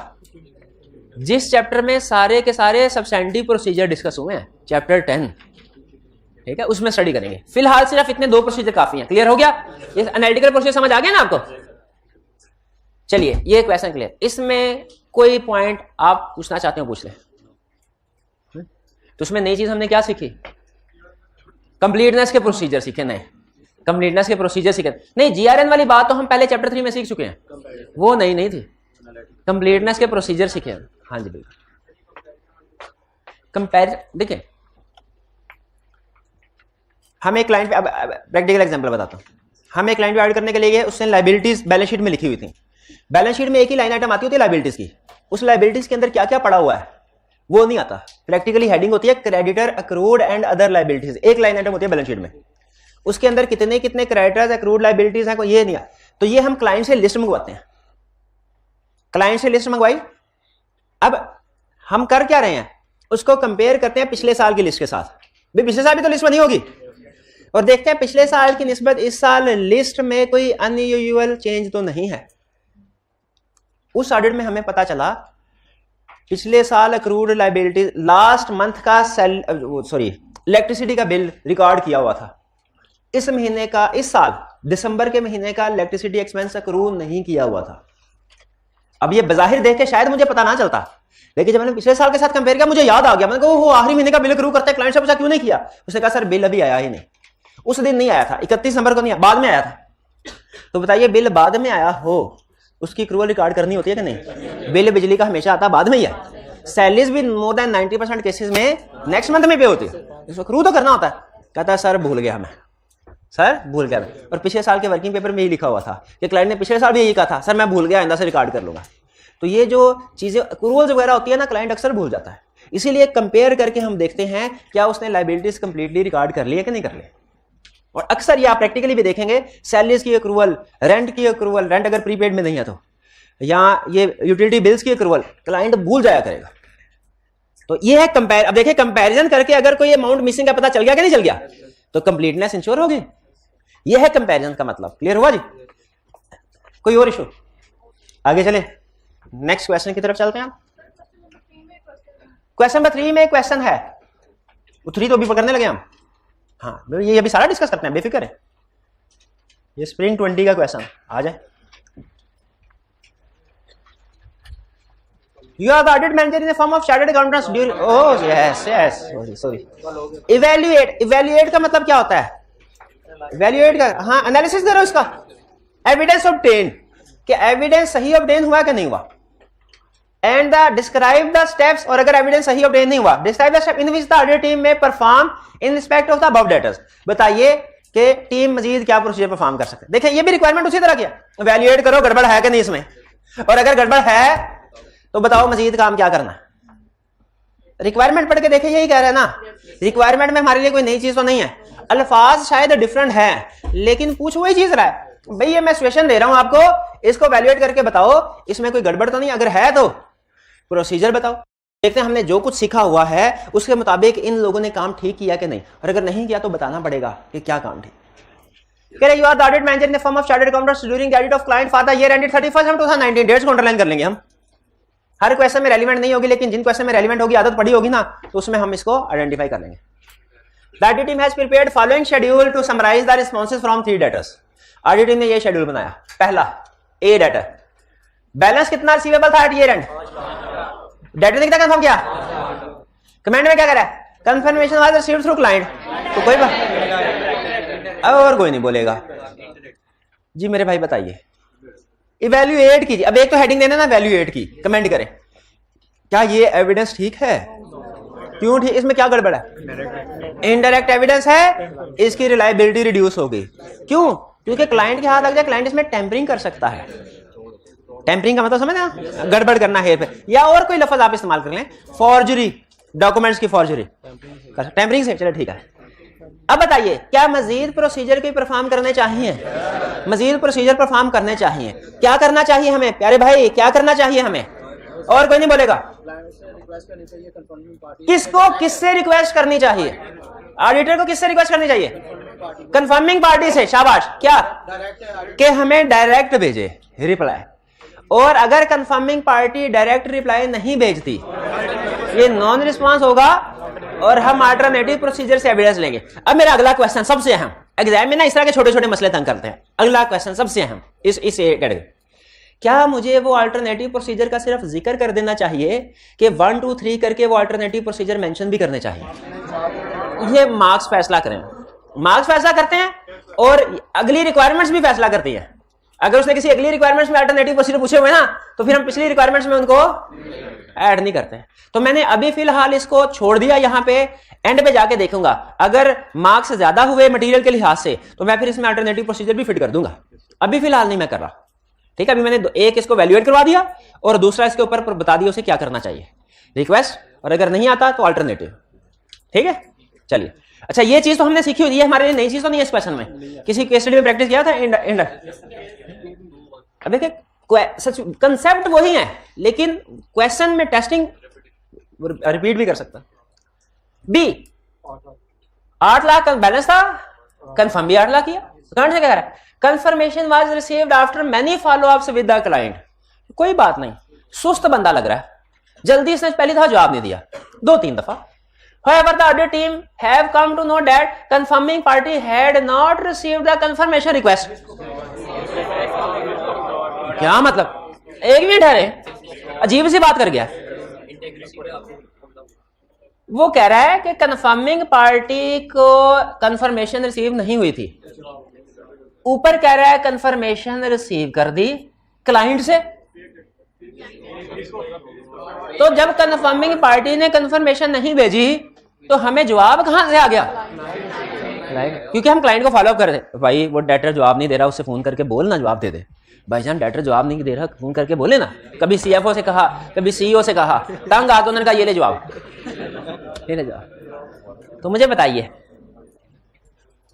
जिस चैप्टर में सारे के सारे सब्सटेंटिव प्रोसीजर डिस्कस हुए हैं, चैप्टर 10, ठीक है, उसमें स्टडी करेंगे। फिलहाल सिर्फ इतने दो प्रोसीजर काफी हैं। क्लियर हो गया? ये एनालिटिकल प्रोसीजर समझ आ गया ना आपको? चलिए, ये क्वेश्चन क्लियर। इसमें कोई पॉइंट आप पूछना चाहते हो पूछ ले। तो उसमें नई चीज हमने क्या सीखी? कंप्लीटनेस के प्रोसीजर सीखे, नए कंप्लीटनेस के प्रोसीजर सीखे। नहीं, जीआरएन वाली बात तो हम पहले चैप्टर 3 में सीख चुके हैं, वो नहीं थी। कंप्लीटनेस के प्रोसीजर सीखे। हाँ जी बिल्कुल। कंपेयर देखिए, हम एक क्लाइंट पे, अब प्रैक्टिकल एग्जांपल बताता हूँ। हम एक क्लाइंट पे ऐड करने के लिए गए, उसने लायबिलिटीज बैलेंस शीट में लिखी हुई थी। बैलेंस शीट में एक ही लाइन आइटम आती होती है लायबिलिटीज की। उस लायबिलिटीज के अंदर क्या क्या पड़ा हुआ है वो नहीं आता। प्रैक्टिकली हेडिंग होती है creditor, accrued and other liabilities, एक लाइन आइटम होती है बैलेंस शीट में। उसके अंदर कितने कितने क्रेडिटर्स, अक्रूड लायबिलिटीज हैं, ये नहीं आता। तो ये हम क्लाइंट से लिस्ट मंगवाते हैं। क्लाइंट से लिस्ट मंगवाई, अब हम कर क्या रहे हैं, उसको कंपेयर करते हैं पिछले साल की लिस्ट के साथ। भाई पिछले साल भी तो लिस्ट बनी होगी, और देखते हैं पिछले साल की निस्बत इस साल लिस्ट में कोई अनयूजुअल चेंज तो नहीं है। उस ऑडिट में हमें पता चला पिछले साल अक्रूड लायबिलिटी लास्ट मंथ का इलेक्ट्रिसिटी का बिल रिकॉर्ड किया हुआ था। इस महीने का, इस साल दिसंबर के महीने का इलेक्ट्रिसिटी एक्सपेंस अक्रू नहीं किया हुआ था। अब ये बजाहिर देख के शायद मुझे पता ना चलता, लेकिन जब मैंने पिछले साल के साथ कंपेयर किया मुझे याद आ गया। मैंने कहा वो आखिरी महीने का बिल अक्रू करते हैं। क्लाइंट से पूछा क्यों नहीं किया, उसने कहा सर बिल अभी आया ही नहीं। उस दिन नहीं आया था, 31 दिसंबर को नहीं आया, बाद में आया था। तो बताइए बिल बाद में आया हो, उसकी अक्रूवल रिकॉर्ड करनी होती है कि नहीं? बिल बिजली का हमेशा आता बाद में ही है। सैलरीज भी मोर देन 90% केसेस में नेक्स्ट मंथ में पे होती है, इसको अक्रू तो करना होता है। कहता है सर भूल गया मैं, सर भूल गया मैं। और पिछले साल के वर्किंग पेपर में यही लिखा हुआ था कि क्लाइंट ने पिछले साल भी यही कहा था, सर मैं भूल गया, आइंदा से रिकॉर्ड कर लूंगा। तो ये जो चीजें अक्रूवल्स वगैरह होती है ना, क्लाइंट अक्सर भूल जाता है। इसीलिए कंपेयर करके हम देखते हैं क्या उसने लायबिलिटीज कंप्लीटली रिकॉर्ड कर ली है कि नहीं कर ली। और अक्सर ये आप प्रैक्टिकली भी देखेंगे, सैलरीज की अक्रूवल, रेंट की अक्रूवल, रेंट अगर प्रीपेड में नहीं है तो, या ये यूटिलिटी बिल्स की अक्रूवल क्लाइंट भूल जाया करेगा। तो ये है कंपेयर। अब देखिए कंपैरिजन करके अगर कोई अमाउंट मिसिंग का पता चल गया कि नहीं चल गया तो कंप्लीटनेस इंश्योर होगी। ये है कंपैरिजन का मतलब। क्लियर हुआ जी? कोई और इशू? आगे चले, नेक्स्ट क्वेश्चन की तरफ चलते हैं। क्वेश्चन नंबर 3 में एक क्वेश्चन है, 3 तो अभी पकड़ने लगे हम। हाँ ये अभी सारा डिस्कस करते हैं, बेफिक्र है। ये स्प्रिंग 20 का क्वेश्चन आ जाए। You are the audit manager in the firm of chartered accountants during, oh yes, sorry. Evaluate का मतलब क्या होता है? Evaluate का, हाँ एनालिसिस करो इसका। एविडेंस ऑब्टेन, कि एविडेंस सही ऑब्टेन हुआ कि नहीं हुआ। एंड डिस्क्राइब द स्टेप्स, और अगर एविडेंस सही ऑब्टेन नहीं हुआ, describe the step in which the audit team में perform in respect of the above debtors. बताइए कि टीम मजीद क्या प्रोसीजर परफॉर्म कर सकते हैं। देखिए ये भी रिक्वायरमेंट उसी तरह किया, इवैल्यूएट करो गड़बड़ है कि नहीं इसमें, और अगर गड़बड़ है तो बताओ मजीद काम क्या करना है। रिक्वायरमेंट पढ़ के देखिए यही कह रहे हैं ना, रिक्वायरमेंट में हमारे लिए कोई नई चीज तो नहीं है, अल्फाज शायद डिफरेंट है लेकिन पूछ वही चीज रहा है। भाई ये मैं सिचुएशन दे रहा हूं आपको, इसको वैल्यूएट करके बताओ इसमें कोई गड़बड़ तो नहीं, अगर है तो प्रोसीजर बताओ। देखते हैं हमने जो कुछ सीखा हुआ है उसके मुताबिक इन लोगों ने काम ठीक किया कि नहीं, और अगर नहीं किया तो बताना पड़ेगा कि क्या काम ठीक। कह रहे you are the audit manager in the firm of chartered accountants during the audit of client for the year ended 31 हम 2019। डेट्स को अंडरलाइन कर लेंगे हम। हर क्वेश्चन में रेलिवेंट नहीं होगी, लेकिन जिन क्वेश्चन में रेलिवेंट होगी, आदत पड़ी होगी ना, तो उसमें हम इसको आइडेंटिफाई कर लेंगे। The audit team has prepared following schedule to summarize the responses from 3 debtors। Audit team ने ये शेड्यूल बनाया। पहला ए डेटर, बैलेंस कितना रिसीवेबल था एट ईयर एंड, डेटर ने कितना कंफर्म किया, कमेंट में क्या करा है, confirmation was received through client. तो कोई बात और कोई नहीं बोलेगा जी। मेरे भाई बताइए, इवैल्यूएट कीजिए। अब एक तो हेडिंग देना ना इवैल्यूएट की, कमेंट करें क्या ये एविडेंस ठीक है, क्यों ठीक, इसमें क्या गड़बड़ है, इनडायरेक्ट एविडेंस है, इसकी रिलायबिलिटी रिड्यूस होगी। क्यों? क्योंकि क्लाइंट के हाथ लग जाए, क्लाइंट इसमें टेम्परिंग कर सकता है। टेम्परिंग का मतलब समझ ना, गड़बड़ करना है पे, या और कोई लफ्ज आप इस्तेमाल कर लें, फॉर्जरी, डॉक्यूमेंट्स की फॉर्जरी, टेम्परिंग से। चलो ठीक है। अब बताइए क्या मजीद प्रोसीजर कोई परफॉर्म करने चाहिए, मजीद प्रोसीजर परफॉर्म करने चाहिए, क्या करना चाहिए हमें प्यारे भाई, क्या करना चाहिए हमें, और कोई नहीं बोलेगा। किसको किससे रिक्वेस्ट करनी चाहिए, ऑडिटर को किससे रिक्वेस्ट करनी चाहिए, कंफर्मिंग पार्टी से। शाबाश, क्या कि हमें डायरेक्ट भेजे रिप्लाई, और अगर कंफर्मिंग पार्टी डायरेक्ट रिप्लाई नहीं भेजती ये नॉन रिस्पॉन्स होगा और हम अल्टरनेटिव प्रोसीजर से एविडेंस लेंगे। अब मेरा अगला क्वेश्चन सबसे अहम, एग्जाम में ना इस तरह के छोटे छोटे मसले तंग करते हैं। अगला क्वेश्चन सबसे अहम इस कैटेगरी, क्या मुझे वो अल्टरनेटिव प्रोसीजर का सिर्फ जिक्र कर देना चाहिए कि 1 2 3 करके वो अल्टरनेटिव प्रोसीजर मेंशन भी करने चाहिए? ये मार्क्स फैसला करें, मार्क्स फैसला करते हैं और अगली रिक्वायरमेंट्स भी फैसला करती है। अगर उसने किसी अगली रिक्वायरमेंट्स में अल्टरनेटिव प्रोसीजर पूछे हुए ना, तो फिर हम पिछली रिक्वायरमेंट्स में उनको ऐड नहीं करते। तो मैंने अभी फिलहाल इसको छोड़ दिया, यहां पे एंड पे जाके देखूंगा अगर मार्क्स ज्यादा हुए मटेरियल के लिहाज से तो मैं फिर इसमें अल्टरनेटिव प्रोसीजर भी फिट कर दूंगा। अभी फिलहाल नहीं मैं कर रहा, ठीक है। अभी मैंने एक इसको वैल्यूएट करवा दिया और दूसरा इसके ऊपर बता दिया उसे क्या करना चाहिए, रिक्वेस्ट, और अगर नहीं आता तो अल्टरनेटिव, ठीक है। चलिए, अच्छा ये चीज तो हमने सीखी हुई है, हमारे लिए नई चीज तो नहीं है इस क्वेश्चन में, किसी केस स्टडी में प्रैक्टिस किया था। अब देखिए कंसेप्ट वही है, लेकिन क्वेश्चन में टेस्टिंग रिपीट भी कर सकता। बी 8 लाख बैलेंस था, कंफर्म भी 8 लाख किया, से क्या कह रहा है, confirmation was received after many follow ups with the client. कोई बात नहीं, सुस्त बंदा लग रहा है, जल्दी इसने पहली दफा जवाब नहीं दिया, 2-3 दफा। However, the audit team have come to know that confirming party had not received the confirmation request। क्या मतलब, एक मिनट ठहरे, अजीब सी बात कर गया। वो कह रहा है कि कंफर्मिंग पार्टी को कंफर्मेशन रिसीव नहीं हुई थी, ऊपर कह रहा है कंफर्मेशन रिसीव कर दी क्लाइंट से। तो जब कंफर्मिंग पार्टी ने कंफर्मेशन नहीं भेजी तो हमें जवाब कहां से आ गया, क्योंकि हम क्लाइंट को फॉलोअप कर रहे, भाई वो डेटर जवाब नहीं दे रहा, उससे फोन करके बोल ना जवाब दे दे। भाईजान डेटर जवाब नहीं दे रहा, फोन करके बोले ना। कभी सीएफओ से कहा, कभी सीईओ से कहा, तंग आ तो उन्होंने कहा ये ले जवाब, ये ले जवाब। तो मुझे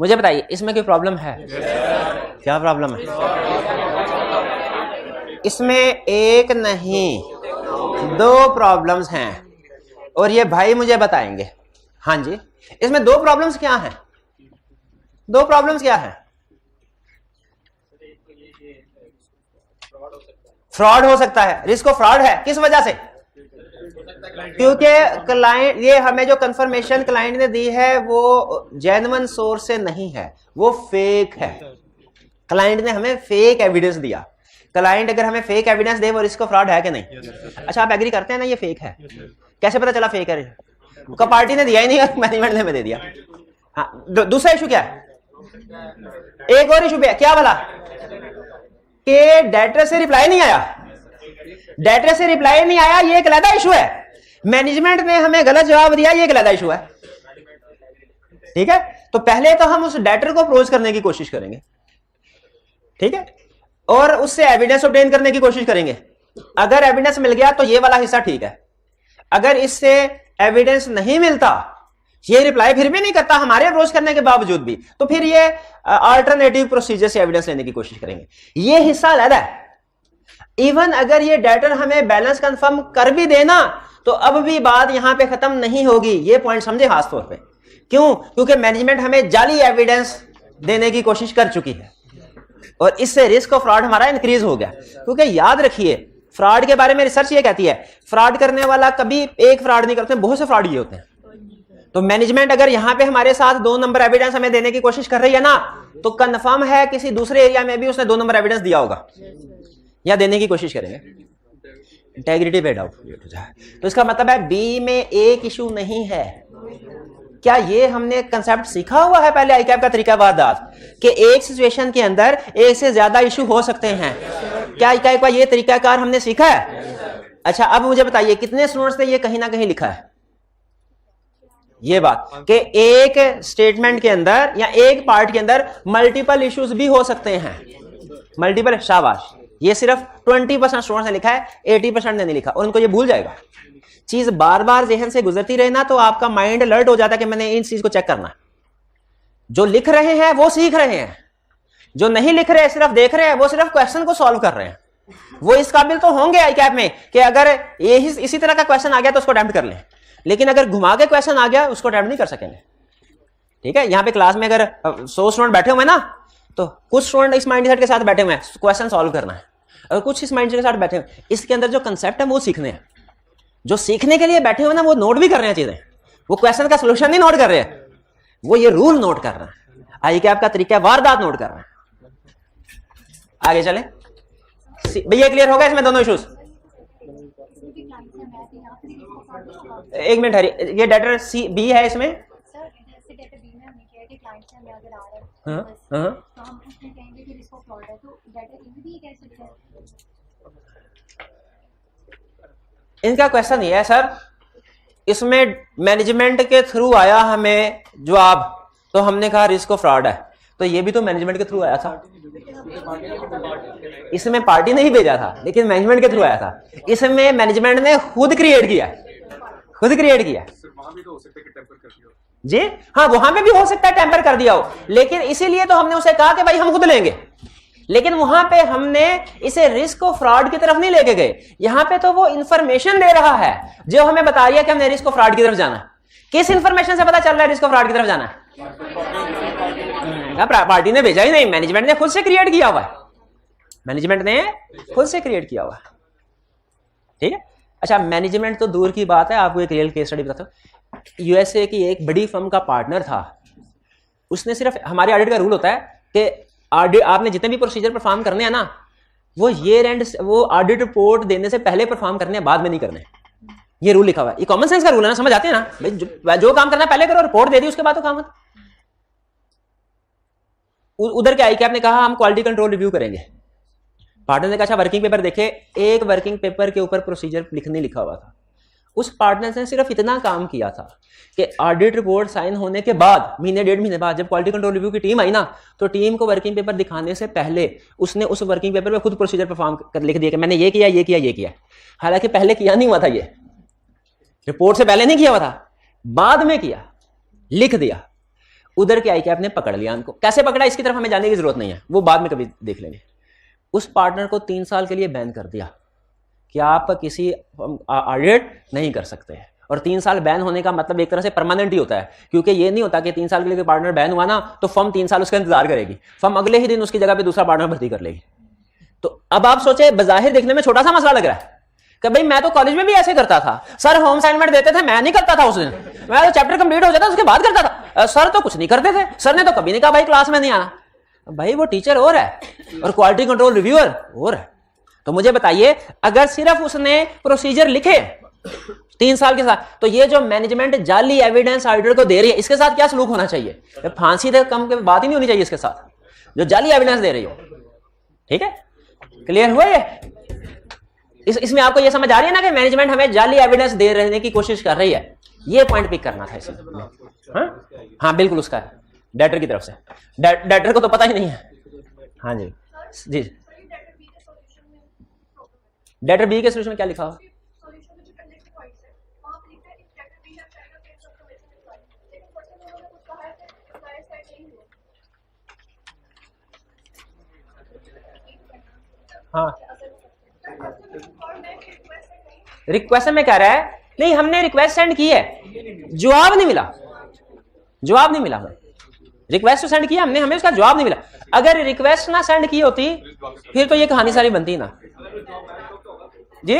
बताइए इसमें कोई प्रॉब्लम है? क्या प्रॉब्लम है इसमें? एक नहीं 2 प्रॉब्लम्स हैं। और ये भाई मुझे बताएंगे। हाँ जी, इसमें दो प्रॉब्लम्स क्या हैं? दो प्रॉब्लम्स क्या हैं? फ्रॉड हो सकता है। रिस्क ऑफ फ्रॉड है, किस वजह से? क्योंकि क्लाइंट, ये हमें जो कंफर्मेशन क्लाइंट ने दी है वो जेन्युइन सोर्स से नहीं है, वो फेक है। क्लाइंट ने हमें फेक एविडेंस दिया। क्लाइंट अगर हमें फेक एविडेंस दे, वो रिस्क ऑफ फ्रॉड है कि नहीं? अच्छा, आप एग्री करते हैं ना ये फेक है? कैसे पता चला फेक है? उसका पार्टी ने दिया ही नहीं और मैनेजमेंट ने दे दिया। हाँ, दूसरा इशू क्या है? एक और इशू भी है, क्या भला? कि डेटर से रिप्लाई नहीं आया। डेटर से रिप्लाई नहीं आया, ये एक अलग इशू है। मैनेजमेंट ने हमें गलत जवाब दिया, ये एक अलग इशू है। ठीक है, तो पहले तो हम उस डेटर को अप्रोच करने की कोशिश करेंगे, ठीक है, और उससे एविडेंस ऑब्टेन करने की कोशिश करेंगे। अगर एविडेंस मिल गया तो ये वाला हिस्सा ठीक है। अगर इससे एविडेंस नहीं मिलता, ये रिप्लाई फिर भी नहीं करता हमारे अप्रोच करने के बावजूद भी, तो फिर ये अल्टरनेटिव प्रोसीजर से एविडेंस लेने की कोशिश करेंगे। ये हिस्सा अलग है। इवन अगर ये डेटर हमें बैलेंस कंफर्म कर भी देना, तो अब भी बात यहां पे खत्म नहीं होगी। ये पॉइंट समझे खास तौर पे। क्यों? क्योंकि मैनेजमेंट हमें जाली एविडेंस देने की कोशिश कर चुकी है और इससे रिस्क ऑफ फ्रॉड हमारा इंक्रीज हो गया। क्योंकि याद रखिए, फ्रॉड के बारे में रिसर्च ये कहती है, फ्रॉड करने वाला कभी एक फ्रॉड नहीं करते, बहुत से फ्रॉड ये होते हैं। तो मैनेजमेंट अगर यहां पे हमारे साथ 2 नंबर एविडेंस हमें देने की कोशिश कर रही है ना, तो कंफर्म है किसी दूसरे एरिया में भी उसने 2 नंबर एविडेंस दिया होगा या देने की कोशिश करेंगे। इंटेग्रिटी पे डाउट क्रिएट हो जाए, तो इसका मतलब है बी में एक इशू नहीं है। क्या ये हमने कंसेप्ट सीखा हुआ है पहले आईकैप का तरीका वारदात कि एक सिचुएशन के अंदर एक से ज्यादा इशू हो सकते हैं? क्या आईकैप का ये तरीकाकार हमने सीखा है? अच्छा, अब मुझे बताइए कितने स्टूडेंट्स ने ये कहीं ना कहीं लिखा है ये बात कि एक स्टेटमेंट के अंदर या एक पार्ट के अंदर मल्टीपल इश्यूज भी हो सकते हैं? मल्टीपल, शाबाश। ये सिर्फ 20% स्टूडेंट्स ने लिखा है, 80% ने नहीं लिखा, और उनको ये भूल जाएगा। चीज बार बार जहन से गुजरती रहे ना, तो आपका माइंड अलर्ट हो जाता है कि मैंने इन चीज को चेक करना है। जो लिख रहे हैं वो सीख रहे हैं, जो नहीं लिख रहे सिर्फ देख रहे हैं, वो सिर्फ क्वेश्चन को सॉल्व कर रहे हैं। वो इस काबिल तो होंगे आईकैप में कि अगर ये इसी तरह का क्वेश्चन आ गया तो उसको अटेम्प्ट कर लें, लेकिन अगर घुमा के क्वेश्चन आ गया उसको अटेम्प्ट नहीं कर सकेंगे। ठीक है, यहाँ पे क्लास में अगर 100 स्टूडेंट बैठे हुए ना, तो कुछ स्टूडेंट इस माइंडसेट के साथ बैठे हुए हैं, क्वेश्चन सॉल्व करना है, और कुछ इस माइंडसेट के साथ बैठे हुए, इसके अंदर जो कंसेप्ट है वो सीखने हैं। जो सीखने के लिए बैठे हुए ना, वो नोट भी कर रहे हैं चीजें, वो क्वेश्चन का सोल्यूशन नहीं नोट कर रहे हैं, वो ये रूल नोट कर रहे हैं, आईकैप का तरीका वारदात नोट कर रहे हैं। आगे चले भैया, क्लियर हो गया इसमें दोनों इश्यूज? एक मिनट हरी, ये डेटर सी बी है इसमें। इनका क्वेश्चन ये है सर, इसमें मैनेजमेंट के थ्रू आया हमें जवाब, तो हमने कहा रिस्क ऑफ फ्रॉड है, तो ये भी तो मैनेजमेंट के थ्रू आया था। इसमें पार्टी नहीं भेजा था, लेकिन मैनेजमेंट के थ्रू आया था। इसमें मैनेजमेंट ने खुद क्रिएट किया, खुद क्रिएट किया जी। हाँ, वहां पे भी हो सकता है टेम्पर कर दिया हो, लेकिन इसीलिए तो हमने उसे कहा कि भाई हम खुद लेंगे, लेकिन वहां पे हमने इसे रिस्क ऑफ फ्रॉड की तरफ नहीं लेके गए। यहां पे तो वो इंफॉर्मेशन दे रहा है जो हमें बता रही है कि हमने रिस्क ऑफ फ्रॉड की तरफ जाना है। किस इंफॉर्मेशन से पता चल रहा है रिस्क ऑफ फ्रॉड की तरफ जाना है? पार्टी ने भेजा ही नहीं, मैनेजमेंट ने खुद से क्रिएट किया हुआ है, मैनेजमेंट ने खुद से क्रिएट किया हुआ है। ठीक है, अच्छा, मैनेजमेंट तो दूर की बात है, आपको एक रियल केस स्टडी बताता हूं। यूएसए की एक बड़ी फर्म का पार्टनर था, उसने सिर्फ, हमारे ऑडिट का रूल होता है कि ऑडिट आपने जितने भी प्रोसीजर परफॉर्म करने हैं ना, वो ईयर एंड वो ऑडिट रिपोर्ट देने से पहले परफॉर्म करने हैं, बाद में नहीं करने। ये रूल लिखा हुआ है, ये कॉमन सेंस का रूल है ना, समझ आते हैं ना भाई, जो काम करना पहले करो, रिपोर्ट दे दी उसके बाद तो काम मत। उधर के आईकैप ने कहा हम क्वालिटी कंट्रोल रिव्यू करेंगे। पार्टनर ने कहा अच्छा वर्किंग पेपर देखे, एक वर्किंग पेपर के ऊपर प्रोसीजर लिखने लिखा हुआ था। उस पार्टनर ने सिर्फ इतना काम किया था कि ऑडिट रिपोर्ट साइन होने के बाद, महीने 1.5 महीने बाद, जब क्वालिटी कंट्रोल रिव्यू की टीम आई ना, तो टीम को वर्किंग पेपर दिखाने से पहले उसने उस वर्किंग पेपर पे खुद प्रोसीजर परफॉर्म कर लिख दिया कि मैंने ये किया, ये किया, ये किया। हालांकि पहले किया नहीं हुआ था, ये रिपोर्ट से पहले नहीं किया हुआ था, बाद में किया, लिख दिया। उधर के आईकैप ने पकड़ लिया उनको। कैसे पकड़ा इसकी तरफ हमें जाने की जरूरत नहीं है, वो बाद में कभी देख लेंगे। उस पार्टनर को 3 साल के लिए बैन कर दिया कि आप किसी ऑडिट नहीं कर सकते, और 3 साल बैन होने का मतलब एक तरह से परमानेंट ही होता है, क्योंकि ये नहीं होता कि 3 साल के लिए पार्टनर बैन हुआ ना तो फर्म 3 साल उसका इंतजार करेगी, फर्म अगले ही दिन उसकी जगह पे दूसरा पार्टनर भर्ती कर लेगी। तो अब आप सोचे, बजाहिर देखने में छोटा सा मसला लग रहा है कि भाई मैं तो कॉलेज में भी ऐसे करता था, सर होम असाइनमेंट देते थे, मैं नहीं करता था उस दिन, मैं तो चैप्टर कंप्लीट हो जाता उसके बाद करता था, सर तो कुछ नहीं करते थे, सर ने तो कभी नहीं कहा भाई क्लास में नहीं आना। भाई वो टीचर और है और क्वालिटी कंट्रोल रिव्यूअर और है। तो मुझे बताइए, अगर सिर्फ उसने प्रोसीजर लिखे 3 साल के साथ, तो ये जो मैनेजमेंट जाली एविडेंस ऑडिटर को दे रही है, इसके साथ क्या सलूक होना चाहिए? फांसी तक कम बात ही नहीं होनी चाहिए इसके साथ, जो जाली एविडेंस दे रही हो। ठीक है, क्लियर हुआ ये? इसमें आपको ये समझ आ रही है ना कि मैनेजमेंट हमें जाली एविडेंस दे रहने की कोशिश कर रही है। ये पॉइंट पिक करना था इसमें। हाँ बिल्कुल, उसका डेटर की तरफ से, डेटर को तो पता ही नहीं है। हाँ जी जी, डेटर बी के सोल्यूशन क्या लिखा हो? हाँ, रिक्वेस्ट में कह रहा है नहीं हमने रिक्वेस्ट सेंड की है, जवाब नहीं मिला, जवाब नहीं मिला। रिक्वेस्ट तो सेंड किया हमने, हमें उसका जवाब नहीं मिला। अगर रिक्वेस्ट ना सेंड की होती फिर तो ये कहानी सारी बनती ना जी।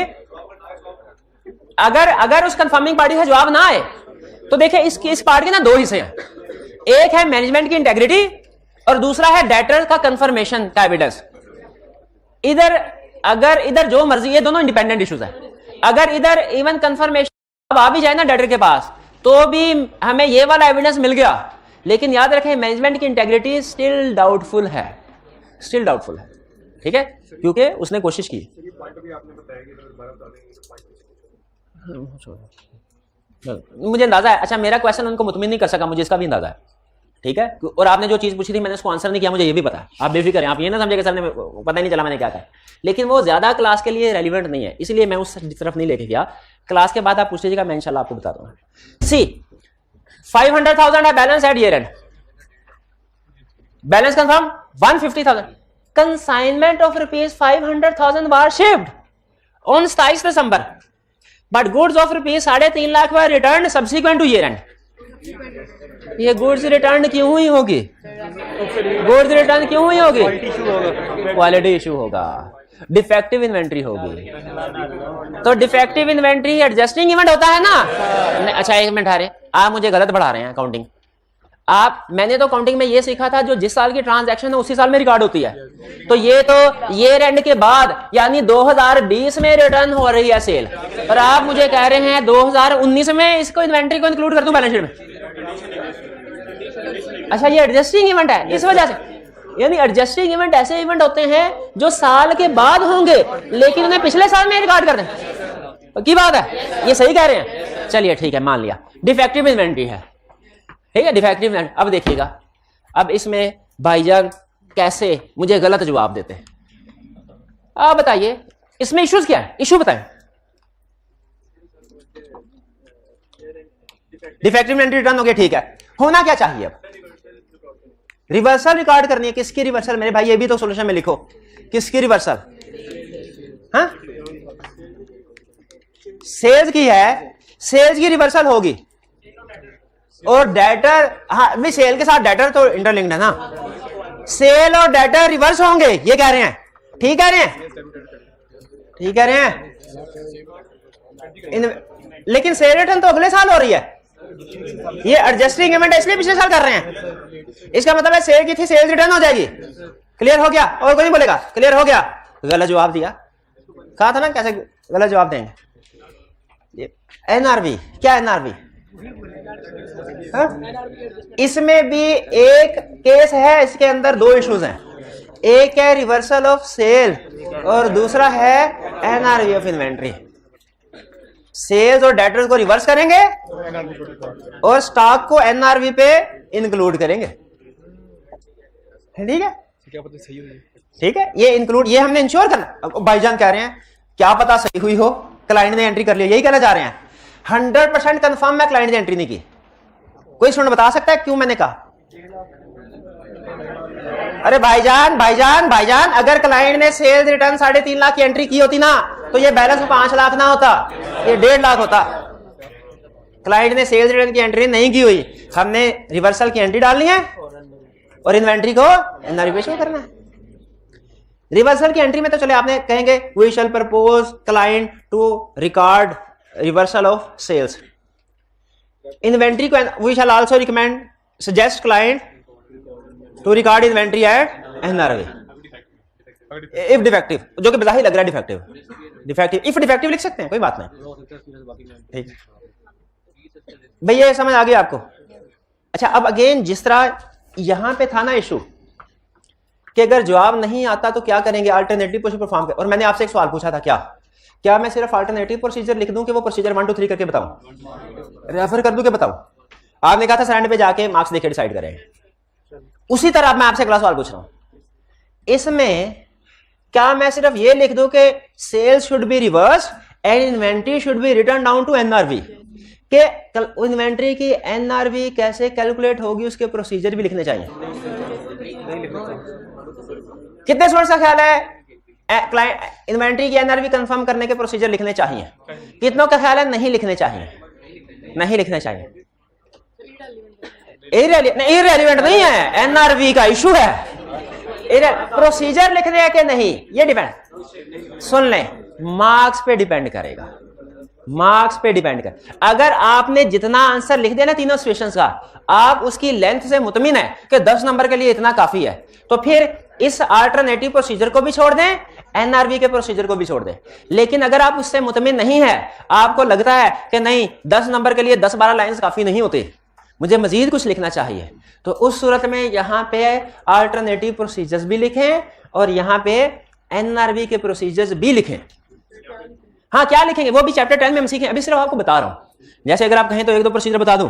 अगर उस कंफर्मिंग पार्टी का जवाब ना आए तो देखिए इस पार्ट के ना 2 हिस्से हैं, एक है मैनेजमेंट की इंटेग्रिटी और दूसरा है डेटर का कंफर्मेशन का एविडेंस। इधर जो मर्जी, ये दोनों इंडिपेंडेंट इश्यूज है। अगर इधर इवन कंफर्मेशन आ भी जाए ना डेटर के पास तो भी हमें ये वाला एविडेंस मिल गया, लेकिन याद रखें मैनेजमेंट की इंटेग्रिटी स्टिल डाउटफुल है, स्टिल डाउटफुल है। ठीक है, क्योंकि उसने कोशिश की। मुझे अंदाजा है, अच्छा मेरा क्वेश्चन उनको मुतमिन नहीं कर सका, मुझे इसका भी अंदाजा है। ठीक है, और आपने जो चीज पूछी थी मैंने उसको आंसर नहीं किया, मुझे ये भी पता है। आप बेफिक्र हैं, आप ये ना समझे कि सर ने पता ही नहीं चला मैंने क्या कहा, लेकिन वो ज्यादा क्लास के लिए रेलिवेंट नहीं है, इसलिए मैं उस तरफ नहीं लेके गया। क्लास के बाद आप पूछ लीजिएगा, मैं इंशाल्लाह आपको बता दूंगा। सी 500,000 है balance at year end, balance confirm 150,000, consignment of ₹500,000 was shipped on 27 December, but goods of ₹3.5 lakh were return subsequent to year end. ये गुड्स रिटर्न क्यों हुई होगी? गुड्स रिटर्न क्यों हुई होगी? क्वालिटी इशू होगा, डिफेक्टिव इन्वेंट्री होगी। तो डिफेक्टिव इन्वेंट्री एडजस्टिंग इवेंट होता है ना। अच्छा 1 मिनट आ रहे, आप मुझे गलत बढ़ा रहे हैं काउंटिंग। मैंने तो काउंटिंग में ये सीखा था जो जिस साल की ट्रांजैक्शन है उसी साल में रिकॉर्ड होती है। तो ये तो ईयर एंड के बाद यानी 2020 में रिटर्न हो रही है सेल, और आप मुझे कह रहे हैं 2019 में इसको इन्वेंट्री को इंक्लूड कर दूं बैलेंस शीट में। अच्छा ये एडजस्टिंग इवेंट है इस वजह से, यानी एडजस्टिंग इवेंट ऐसे इवेंट होते हैं जो साल के बाद होंगे लेकिन उन्हें पिछले साल में रिकॉर्ड कर दें। की बात है, ये सही कह रहे हैं। चलिए ठीक है, मान लिया डिफेक्टिव इन्वेंट्री है। ठीक है, डिफेक्टिव इन्वेंट्री। अब देखिएगा, अब इसमें भाईजान कैसे मुझे गलत जवाब देते हैं। आप बताइए इसमें इश्यूज क्या है, इशू बताएं। डिफेक्टिव इन्वेंट्री रिटर्न हो गया, ठीक है, होना क्या चाहिए? अब रिवर्सल रिकॉर्ड करनी है। किसकी रिवर्सल मेरे भाई? ये भी तो सॉल्यूशन में लिखो, किसकी रिवर्सल? हाँ, सेल्स की है, सेल्स की रिवर्सल होगी और डेटर, हाँ भी सेल के साथ डेटर तो इंटरलिंक्ड है ना, सेल और डेटर रिवर्स होंगे, ये कह रहे हैं। ठीक कह रहे हैं, ठीक कह रहे हैं। लेकिन सेल रिटर्न तो अगले साल हो रही है, ये एडजस्टिंग इवेंट इसलिए पिछले साल कर रहे हैं। इसका मतलब है सेल की थी, सेल्स रिटर्न हो जाएगी। क्लियर हो गया? और कोई नहीं बोलेगा क्लियर हो गया? गलत जवाब दिया, कहा था ना कैसे गलत जवाब देंगे। एनआरवी क्या? एनआरवी इसमें भी एक केस है, इसके अंदर 2 इश्यूज हैं, एक है रिवर्सल ऑफ सेल और दूसरा है एनआरवी ऑफ इन्वेंट्री। सेल्स और डेटर्स को रिवर्स करेंगे और स्टॉक को एनआरवी पे इंक्लूड करेंगे। ठीक है, ठीक है, ये इंक्लूड, ये हमने इंश्योर करना। भाईजान कह रहे हैं क्या पता सही हुई हो, क्लाइंट ने एंट्री कर लिया, यही कहना चाह रहे हैं। 100% कंफर्म है क्लाइंट ने एंट्री नहीं की। कोई स्टूडेंट बता सकता है क्यों मैंने कहा? अरे भाईजान भाईजान भाईजान, अगर क्लाइंट ने सेल्स रिटर्न 3.5 लाख की एंट्री की होती ना तो ये बैलेंस 5 लाख ना होता, ये 1.5 लाख होता। क्लाइंट ने सेल्स रिटर्न की एंट्री नहीं की हुई, हमने रिवर्सल की एंट्री डालनी है और इन्वेंट्री को एनआरवी पे शो करना है। रिवर्सल की एंट्री में तो चले आपने कहेंगे we shall propose client to record reversal of sales. Inventory को we shall also recommend suggest client to record inventory at NRV if defective, जो कि बजाही लग रहा है डिफेक्टिव, इफ डिफेक्टिव लिख सकते हैं, कोई बात नहीं। ठीक भाई, ये समझ आ गया आपको? अच्छा, अब अगेन जिस तरह यहां पे था ना इशू कि अगर जवाब नहीं आता तो क्या करेंगे, अल्टरनेटिव प्रोसीजर परफॉर्म कर। और मैंने आपसे एक सवाल पूछा था, क्या मैं सिर्फ अल्टरनेटिव प्रोसीजर लिख दूं कि वो प्रोसीजर 1 2 3 करके बताऊं, रेफर कर दूं कि बताऊं? आपने कहा था सरेंडर पे जाके मार्क्स देके डिसाइड करेंगे। उसी तरह मैं आपसे अगला सवाल पूछ रहा हूं, इसमें क्या मैं सिर्फ ये लिख दूं कि sales should be reverse and inventory should be return down to NRV, कि इन्वेंट्री की एनआरवी कैसे कैलकुलेट होगी उसके प्रोसीजर भी लिखने चाहिए? कितने स्टूडेंट्स का ख्याल है इन्वेंट्री की एनआरवी कंफर्म करने के प्रोसीजर लिखने चाहिए? कितनों का ख्याल है नहीं लिखने चाहिए? नहीं लिखने चाहिए। इररिलेवेंट नहीं है, एनआरवी का इशू है। प्रोसीजर लिखने हैं कि नहीं ये डिपेंड, सुन लें, मार्क्स पे डिपेंड करेगा, मार्क्स पे डिपेंड कर। अगर आपने जितना आंसर लिख दिया ना तीनों सिचुएशंस का, आप उसकी लेंथ से मुतमिन है कि 10 नंबर के लिए इतना काफी है, तो फिर इस अल्टरनेटिव प्रोसीजर को भी छोड़ दें, एनआरवी के प्रोसीजर को भी छोड़ दें। लेकिन अगर आप उससे मुतमिन नहीं है, आपको लगता है कि नहीं 10 नंबर के लिए 10-12 लाइंस काफी नहीं होते, मुझे मजीद कुछ लिखना चाहिए, तो उस सूरत में यहां पे अल्टरनेटिव प्रोसीजर्स भी लिखें और यहां पे एनआरवी के प्रोसीजर्स भी लिखें। हाँ, क्या लिखेंगे वो भी चैप्टर 10 में हम सीखें, अभी सिर्फ आपको बता रहा हूं। जैसे अगर आप कहें तो 1-2 प्रोसीजर बता दूं,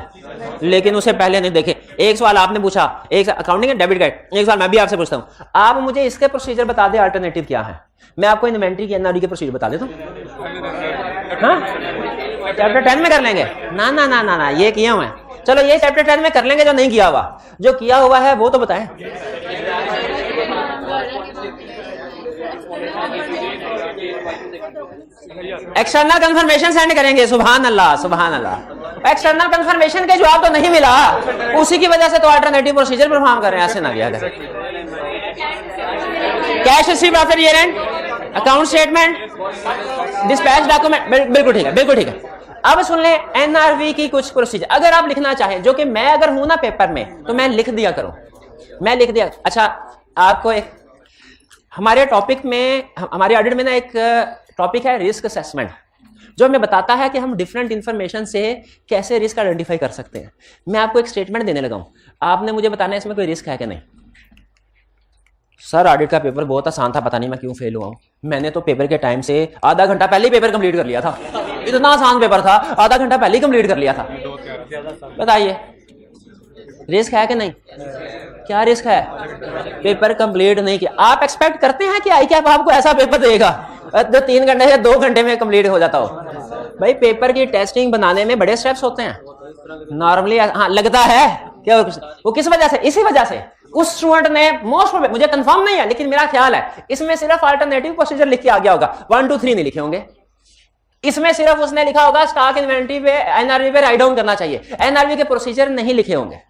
लेकिन उससे पहले नहीं देखें। एक सवाल आपने पूछा, एक अकाउंटिंग एंड डेबिट गाइड, एक सवाल मैं भी आपसे पूछता हूं, आप मुझे इसके प्रोसीजर बता दें अल्टरनेटिव क्या है, मैं आपको इन्वेंट्री की एनआरवी के प्रोसीजर बता देता हूं। हाँ, चैप्टर 10 में कर लेंगे? ना ना ना ना ना, ये किया हुआ है। चलो ये चैप्टर 10 में कर लेंगे, जो नहीं किया हुआ, जो किया हुआ है वो तो बताएं। एक्सटर्नल कंफर्मेशन सेंड करेंगे, सुभान अल्लाह सुभान अल्लाह। एक्सटर्नल कंफर्मेशन के जवाब तो नहीं मिला, उसी की वजह से तो अल्टरनेटिव प्रोसीजर परफॉर्म कर रहे हैं, ऐसे ना किया करें। Cash received after year and, account statement, dispatch document, बिल्कुल ठीक है, बिल्कुल ठीक है। अब सुन लें एनआरवी की कुछ प्रोसीजर, अगर आप लिखना चाहें, जो कि मैं अगर हूं ना पेपर में, तो मैं लिख दिया करूं, मैं लिख दिया। अच्छा, आपको एक हमारे टॉपिक में, हमारे ऑडिट में ना एक टॉपिक है रिस्क असेसमेंट, जो हमें बताता है कि हम डिफरेंट इंफॉर्मेशन से कैसे रिस्क आइडेंटिफाई कर सकते हैं। मैं आपको एक स्टेटमेंट देने लगा हूं, आपने मुझे बताना है इसमें कोई रिस्क है कि नहीं। सर ऑडिट का पेपर बहुत आसान था, पता नहीं मैं क्यों फेल हुआ हूं। मैंने तो पेपर के टाइम से आधा घंटा पहले ही पेपर कंप्लीट कर लिया था, इतना आसान पेपर था, आधा घंटा पहले ही कंप्लीट कर लिया था। बताइए रिस्क है कि नहीं? क्या रिस्क है? पेपर कंप्लीट नहीं किया। आप एक्सपेक्ट करते हैं कि आई कैप आपको ऐसा पेपर देगा जो 3 घंटे या 2 घंटे में कंप्लीट हो जाता हो? भाई पेपर की टेस्टिंग बनाने में बड़े स्टेप्स होते हैं नॉर्मली। हाँ लगता है क्या वो किस वजह से? इसी वजह से उस स्टूडेंट ने मोस्ट, मुझे कंफर्म नहीं है लेकिन मेरा ख्याल है इसमें सिर्फ अल्टरनेटिव प्रोसीजर लिख के आ गया होगा, 1 2 3 नहीं लिखे होंगे। इसमें सिर्फ उसने लिखा होगा स्टॉक इन्वेंटरी पे एनआरवी पे राइट डाउन करना चाहिए, एनआरवी के प्रोसीजर नहीं लिखे होंगे।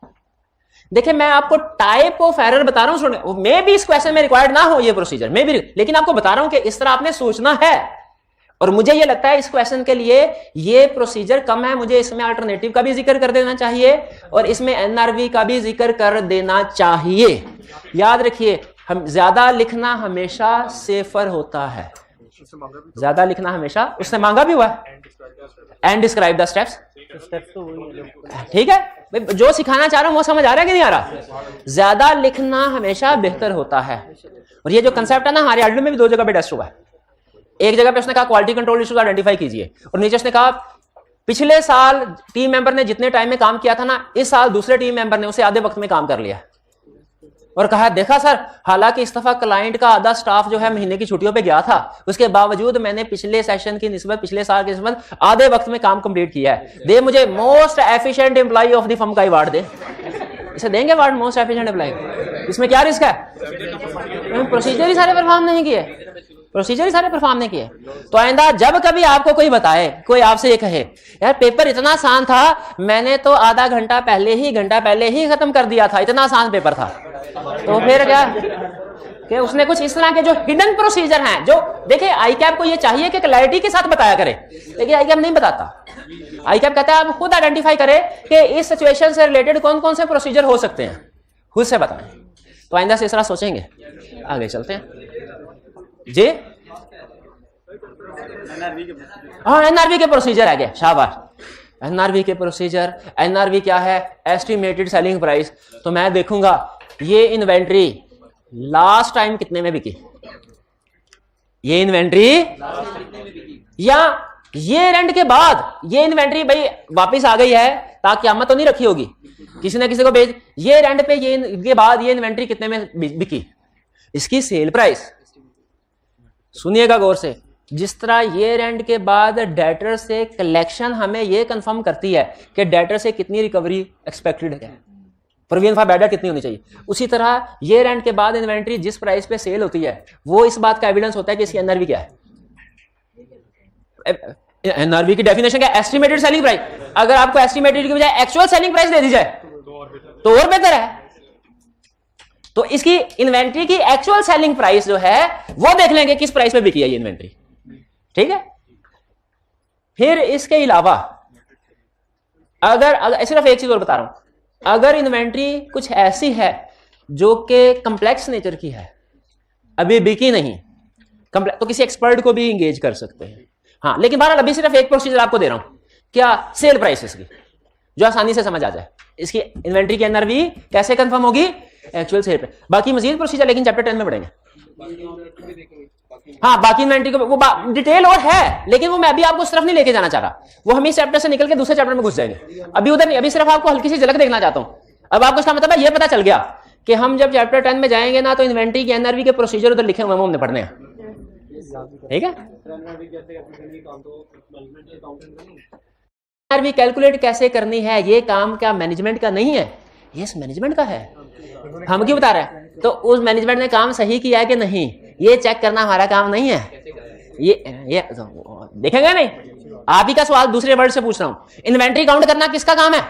देखिए मैं आपको टाइप ऑफ एरर बता रहा हूं, मे भी इस क्वेश्चन में रिक्वायर्ड ना हो ये प्रोसीजर, मे भी, लेकिन आपको बता रहा हूं कि इस तरह आपने सोचना है। और मुझे ये लगता है इस क्वेश्चन के लिए ये प्रोसीजर कम है, मुझे इसमें अल्टरनेटिव का भी जिक्र कर देना चाहिए और इसमें एनआरवी का भी जिक्र कर देना चाहिए। याद रखिए हम ज्यादा लिखना हमेशा सेफर होता है, ज्यादा लिखना हमेशा, उससे मांगा भी हुआ है एंड डिस्क्राइब द स्टेप्स। ठीक है, जो सिखाना चाह रहा हूं वो समझ आ रहा है कि नहीं आ रहा? ज्यादा लिखना हमेशा बेहतर होता है। और ये जो कंसेप्ट है ना हमारे ऑडिट में भी 2 जगह पे टेस्ट हुआ है। एक जगह पे उसने कहा क्वालिटी कंट्रोल इश्यूज आइडेंटिफाई कीजिए, और नीचे उसने कहा पिछले साल टीम मेंबर ने जितने टाइम में काम किया था ना, इस साल दूसरे टीम मेंबर ने उसे आधे वक्त में काम कर लिया। और कहा देखा सर, हालांकि इस दफा क्लाइंट का आधा स्टाफ जो है महीने की छुट्टियों पे गया था, उसके बावजूद मैंने पिछले सेशन की निस्बत, पिछले साल की निस्बत आधे वक्त में काम कंप्लीट किया है। दे मुझे most efficient employ of the firm का अवार्ड दे। इसे देंगे अवार्ड मोस्ट एफिशिएंट एम्प्लॉय। इसमें क्या रिस्क है? प्रोसीजर ही सारे परफॉर्म नहीं किए। प्रोसीजर ही सारे परफॉर्म नहीं किए। तो आइंदा जब कभी आपको कोई बताए, कोई आपसे ये कहे यार पेपर इतना आसान था, मैंने तो आधा घंटा पहले ही खत्म कर दिया था, इतना आसान पेपर था, तो फिर क्या कि उसने कुछ इस तरह के जो हिडन प्रोसीजर हैं, जो देखिए आईकैप को ये चाहिए कि क्लैरिटी के साथ बताया करे, लेकिन आईकैप नहीं बताता। आईकैप कहता है आप खुद आइडेंटिफाई करें कि इस सिचुएशन से रिलेटेड कौन कौन से प्रोसीजर हो सकते हैं, खुद से बताएं। तो आइंदा से इस तरह सोचेंगे, आगे चलते हैं जी। हाँ, एनआरवी के प्रोसीजर है, शाबाश। एनआरवी के प्रोसीजर, एनआरवी क्या है? Estimated selling price. तो मैं देखूंगा ये इन्वेंट्री लास्ट टाइम कितने में बिकी, ये इन्वेंट्री या ये रेंट के बाद ये इन्वेंट्री भाई वापस आ गई है, ताकि क़यामत तो नहीं रखी होगी, किसी ने किसी को बेच, ये रेंट पे ये के बाद ये इन्वेंट्री कितने में बिकी, इसकी सेल प्राइस। सुनिएगा गौर से, जिस तरह ये रेंट के बाद डेटर से कलेक्शन हमें ये कंफर्म करती है कि डेटर से कितनी रिकवरी एक्सपेक्टेड है, प्रोविजन फॉर बैड डेट कितनी होनी चाहिए, उसी तरह ये रेंट के बाद इन्वेंट्री जिस प्राइस पे सेल होती है वो इस बात का एविडेंस होता है कि इसकी एनआरवी क्या है। एनआरवी की डेफिनेशन क्या है? Estimated selling price. अगर आपको एस्टिमेटेड की बजाय एक्चुअल सेलिंग प्राइस दे दी जाए तो और बेहतर है। तो इसकी इन्वेंट्री की एक्चुअल सेलिंग प्राइस जो है वो देख लेंगे किस प्राइस पे बिकी है ये इन्वेंट्री, ठीक है। फिर इसके अलावा अगर सिर्फ एक चीज और बता रहा हूं, अगर इन्वेंट्री कुछ ऐसी है जो कि कंप्लेक्स नेचर की है, अभी बिकी नहीं, तो किसी एक्सपर्ट को भी इंगेज कर सकते हैं। हाँ, लेकिन बहरहाल अभी सिर्फ एक प्रोसीजर आपको दे रहा हूं, क्या? सेल प्राइस इसकी, जो आसानी से समझ आ जाए। इसकी इन्वेंट्री की एनआरवी कैसे कंफर्म होगी? Actual sale price. बाकी मजीद प्रोसीजर लेकिन चैप्टर 10 में पढ़ेंगे। हाँ, बाकी इन्वेंट्री को वो डिटेल और है, लेकिन वो मैं अभी आपको उस तरफ नहीं लेके जाना चाह रहा। वो हम इस चैप्टर से निकल के दूसरे चैप्टर में घुस जाएंगे, अभी उधर नहीं। अभी सिर्फ आपको हल्की सी झलक देखना चाहता हूं। अब आपको इसका मतलब है ये पता चल गया कि हम जब चैप्टर 10 में जाएंगे ना, तो इन्वेंट्री की एनआरवी के प्रोसीजर उधर लिखे हुए हमने पढ़ने हैं, ठीक है। एनआरवी कैलकुलेट कैसे करनी है, ये काम क्या मैनेजमेंट का नहीं है, ये मैनेजमेंट का है। हम क्यों बता रहे हैं? तो उस मैनेजमेंट ने काम सही किया है कि नहीं, ये चेक करना हमारा काम नहीं है। ये देखेंगे नहीं। आप ही का सवाल दूसरे वर्ड से पूछ रहा हूं, इन्वेंट्री काउंट करना किसका काम है?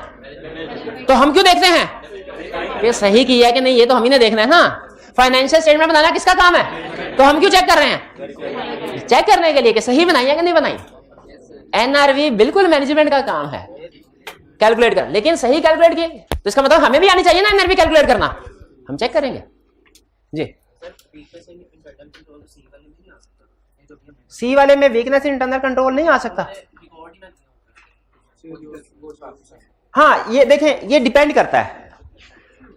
तो हम क्यों देखते हैं ये सही किया है कि नहीं, ये तो हम ही ने देखना है ना। फाइनेंशियल स्टेटमेंट बनाना किसका काम है? तो हम क्यों चेक कर रहे हैं? चेक करने के लिए कि सही बनाई है कि नहीं बनाई। एनआरवी बिल्कुल मैनेजमेंट का काम है कैलकुलेट कर, लेकिन सही कैलकुलेट की तो इसका मतलब हमें भी आनी चाहिए ना एनआरवी कैलकुलेट करना। हम चेक करेंगे जी। सी वाले में वीकनेस इंटरनल कंट्रोल नहीं आ सकता। हाँ, ये देखें, ये डिपेंड करता है।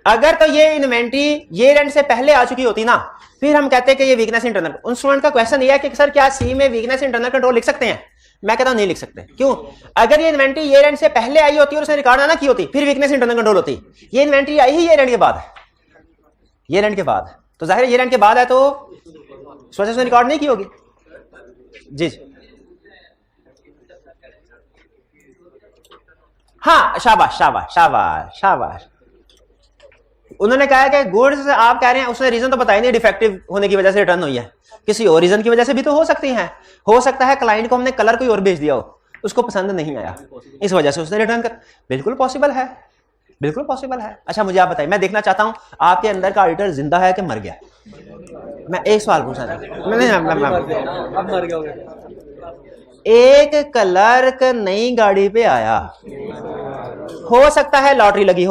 अगर तो ये इन्वेंट्री ये रेंट से पहले आ चुकी होती ना, फिर हम कहते हैं कि ये वीकनेस इंटरनल। उन स्टूडेंट का क्वेश्चन ये है कि सर क्या सी में वीकनेस इंटरनल कंट्रोल लिख सकते हैं? मैं कहता हूं नहीं लिख सकते। क्यों? अगर ये इन्वेंट्री ये रेंट से पहले आई होती और उसने रिकॉर्ड ना की होती, फिर वीकनेस इंटरनल कंट्रोल होती। ये इन्वेंट्री आई ही ये रेंट के बाद है, ये रेंट के बाद, तो जाहिर है ये रेंट के बाद है तो सोचा उसने रिकॉर्ड नहीं की होगी। जी हाँ, शाबाश शाबाश शाबाश शाबाश। उन्होंने कहा कि गुड्स आप कह रहे हैं, उसने रीजन तो बताया नहीं, डिफेक्टिव होने की वजह से रिटर्न हुई है, किसी और रीजन की वजह से भी तो हो सकती है। हो सकता है क्लाइंट को हमने कलर कोई और भेज दिया हो, उसको पसंद नहीं आया, इस वजह से उसने रिटर्न कर। बिल्कुल पॉसिबल है, बिल्कुल पॉसिबल है। अच्छा मुझे आप बताइए, मैं देखना चाहता हूं आपके अंदर का ऑडिटर जिंदा है कि मर गया। मैं एक सवाल पूछना चाहता, एक क्लर्क नई गाड़ी पे आया, हो सकता है लॉटरी लगी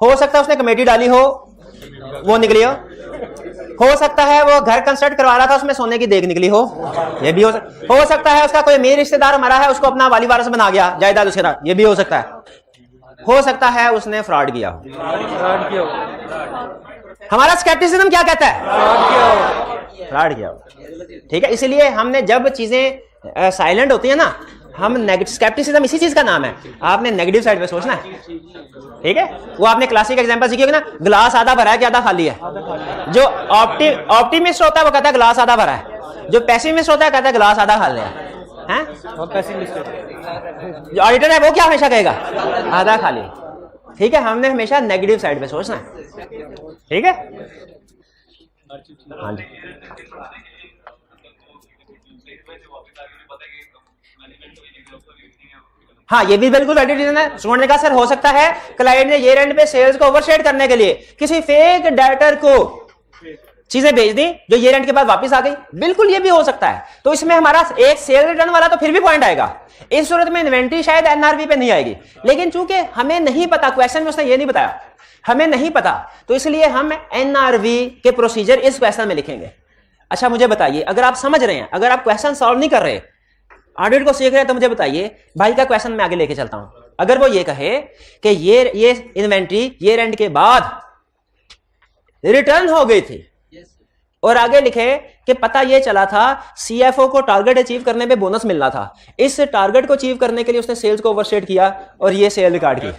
हो सकता है उसने कमेटी डाली हो, वो निकली हो सकता है वो घर कंस्ट्रक्ट करवा रहा था, उसमें सोने की देख निकली हो, ये भी हो सकता है उसका कोई अमीर रिश्तेदार मरा है, उसको अपना वाली वारिस बना गया जायदाद उसके साथ, ये भी हो सकता है उसने फ्रॉड किया हो। हमारा स्केप्टिसिज्म क्या कहता है? फ्रॉड किया हो, ठीक है। इसलिए हमने जब चीजें साइलेंट होती है ना, हम नेगेटिव, स्केप्टिसिज्म इसी चीज का नाम है, आपने नेगेटिव साइड पे सोचना है, ठीक है। वो आपने क्लासिक एग्जांपल सीखी होगी ना, ग्लास आधा भरा है कि आधा खाली है। जो ऑप्टिमिस्ट होता है वो कहता है ग्लास आधा भरा है, जो पेसिमिस्ट होता है कहता है ग्लास आधा खाली है। जो ऑडिटर है वो क्या हमेशा कहेगा? आधा खाली, ठीक है। हमने हमेशा नेगेटिव साइड पे सोचना है, ठीक है। हाँ जी। हाँ, ये भी बिल्कुल वैलिड रीजन है। स्टूडेंट ने कहा सर हो सकता है क्लाइंट ने ईयर एंड पे सेल्स को ओवरशेड करने के लिए किसी फेक डेटर को चीजें भेज दी जो ईयर एंड के बाद वापस आ गई। बिल्कुल ये भी हो सकता है। तो इसमें हमारा एक सेल रिटर्न वाला तो फिर भी पॉइंट आएगा। इस सूरत में इन्वेंट्री शायद एनआरवी पे नहीं आएगी, लेकिन चूंकि हमें नहीं पता, क्वेश्चन में उसने ये नहीं बताया, हमें नहीं पता, तो इसलिए हम एनआरवी के प्रोसीजर इस क्वेश्चन में लिखेंगे। अच्छा मुझे बताइए, अगर आप समझ रहे हैं, अगर आप क्वेश्चन सॉल्व नहीं कर रहे, ऑडिट को सीख रहे हैं, तो मुझे बताइए भाई का क्वेश्चन मैं आगे लेके चलता हूं। अगर वो ये कहे कि ये इन्वेंट्री ईयर एंड के बाद रिटर्न हो गई थी और आगे लिखे कि पता ये चला था सीएफओ को टारगेट अचीव करने में बोनस मिलना था, इस टारगेट को अचीव करने के लिए उसने सेल्स को ओवरस्टेट किया और ये सेल रिकॉर्ड की,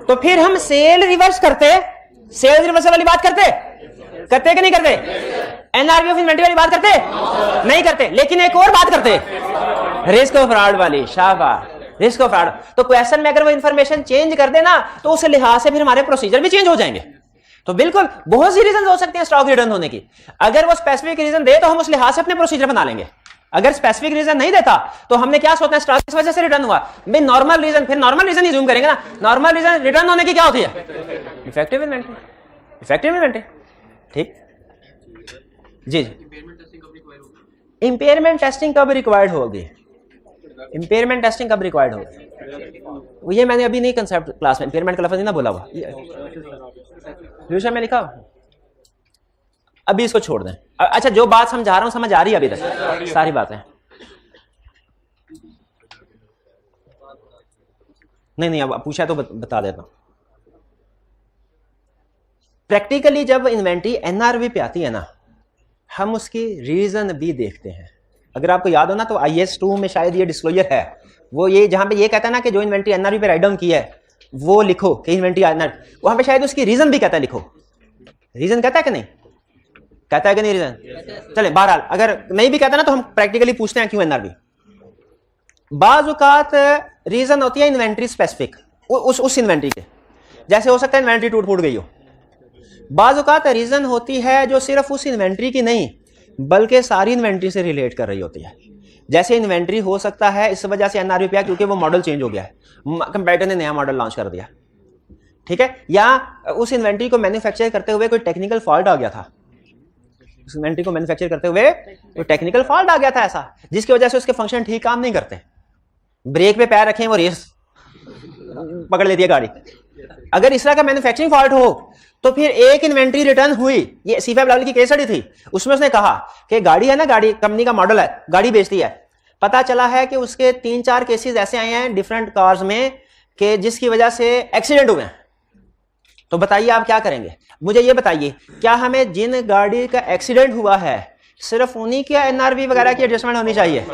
तो फिर हम सेल रिवर्स करते, सेल रिवर्सल वाली बात करते कि नहीं करते? एनआरवी ऑफ इन्वेंट्री वाली बात करते नहीं करते, लेकिन एक और बात करते, रिस्क ऑफ फ्रॉड वाली। शाबाश, रिस्क ऑफ फ्रॉड। तो क्वेश्चन में अगर वो इंफॉर्मेशन चेंज कर देना तो उस लिहाज से फिर हमारे प्रोसीजर भी चेंज हो जाएंगे। तो बिल्कुल बहुत सी रीजन हो सकते हैं स्टॉक रिटर्न होने की। अगर वो स्पेसिफिक रीजन दे तो हम उस लिहाज से अपने प्रोसीजर बना लेंगे। अगर स्पेसिफिक रीजन नहीं देता तो हमने क्या सोचना है, स्टॉक इस वजह से रिटर्न हुआ, भाई नॉर्मल रीजन, फिर नॉर्मल रीजन ही जूम करेंगे ना। नॉर्मल रीजन रिटर्न होने की क्या होती है? Effective inventory, effective inventory. ठीक जी, इंपेयरमेंट टेस्टिंग कब रिक्वायर्ड होगी? इंपेयरमेंट टेस्टिंग कब रिक्वायर्ड होगी? ये मैंने अभी नहीं कंसेप्ट क्लास में इंपेयरमेंट का लफ्ज नहीं ना बोला हुआ, में लिखा, अभी इसको छोड़ दें। अच्छा जो बात समझा रहा हूं समझ आ रही है अभी तक सारी बातें? नहीं अब पूछा तो बता देता हूं। प्रैक्टिकली जब इन्वेंट्री एनआरवी पे आती है ना, हम उसकी रीजन भी देखते हैं। अगर आपको याद हो ना तो IAS 2 में शायद ये डिस्क्लोजर है, वो ये जहां पे ये कहता है ना कि जो इन्वेंट्री एनआरवी पे राइट डाउन की है वो लिखो कि इन्वेंट्री एनआरवी, वहां पे शायद उसकी रीजन भी कहता है लिखो। रीजन कहता है कि नहीं? कहता है कि नहीं रीजन? चले बहरहाल अगर नहीं भी कहता ना तो हम प्रैक्टिकली पूछते हैं क्यों एनआरवी। बाज़ औक़ात रीजन होती है इन्वेंट्री स्पेसिफिक, उस इन्वेंट्री के, जैसे हो सकता है इन्वेंट्री टूट फूट गई हो। बाज़ औक़ात रीजन होती है जो सिर्फ उस इन्वेंट्री की नहीं बल्कि सारी इन्वेंट्री से रिलेट कर रही होती है। जैसे इन्वेंट्री हो सकता है इस वजह से एनआरवी पे क्योंकि वो मॉडल चेंज हो गया है, कंपैरेटर ने नया मॉडल लॉन्च कर दिया, ठीक है, या उस इन्वेंट्री को मैन्युफैक्चर करते हुए कोई टेक्निकल फॉल्ट आ गया था, उस इन्वेंट्री को मैन्युफैक्चर करते हुए कोई टेक्निकल फॉल्ट आ गया था ऐसा जिसकी वजह से उसके फंक्शन ठीक काम नहीं करते, ब्रेक पे पैर रखें वो रेस पकड़ लेती है गाड़ी। अगर इस तरह का मैन्युफैक्चरिंग फॉल्ट हो तो फिर एक इन्वेंट्री रिटर्न हुई, ये C5 लेवल की केस स्टडी थी, उसमें उसने कहा कि गाड़ी है ना, गाड़ी कंपनी का मॉडल है, गाड़ी बेचती है, पता चला है कि उसके 3-4 केसेस ऐसे आए हैं डिफरेंट कार्स में कि जिसकी वजह से एक्सीडेंट हुए हैं। तो बताइए आप क्या करेंगे? मुझे ये बताइए, क्या हमें जिन गाड़ी का एक्सीडेंट हुआ है सिर्फ उन्हीं की एनआरवी वगैरह की एडजस्टमेंट होनी चाहिए?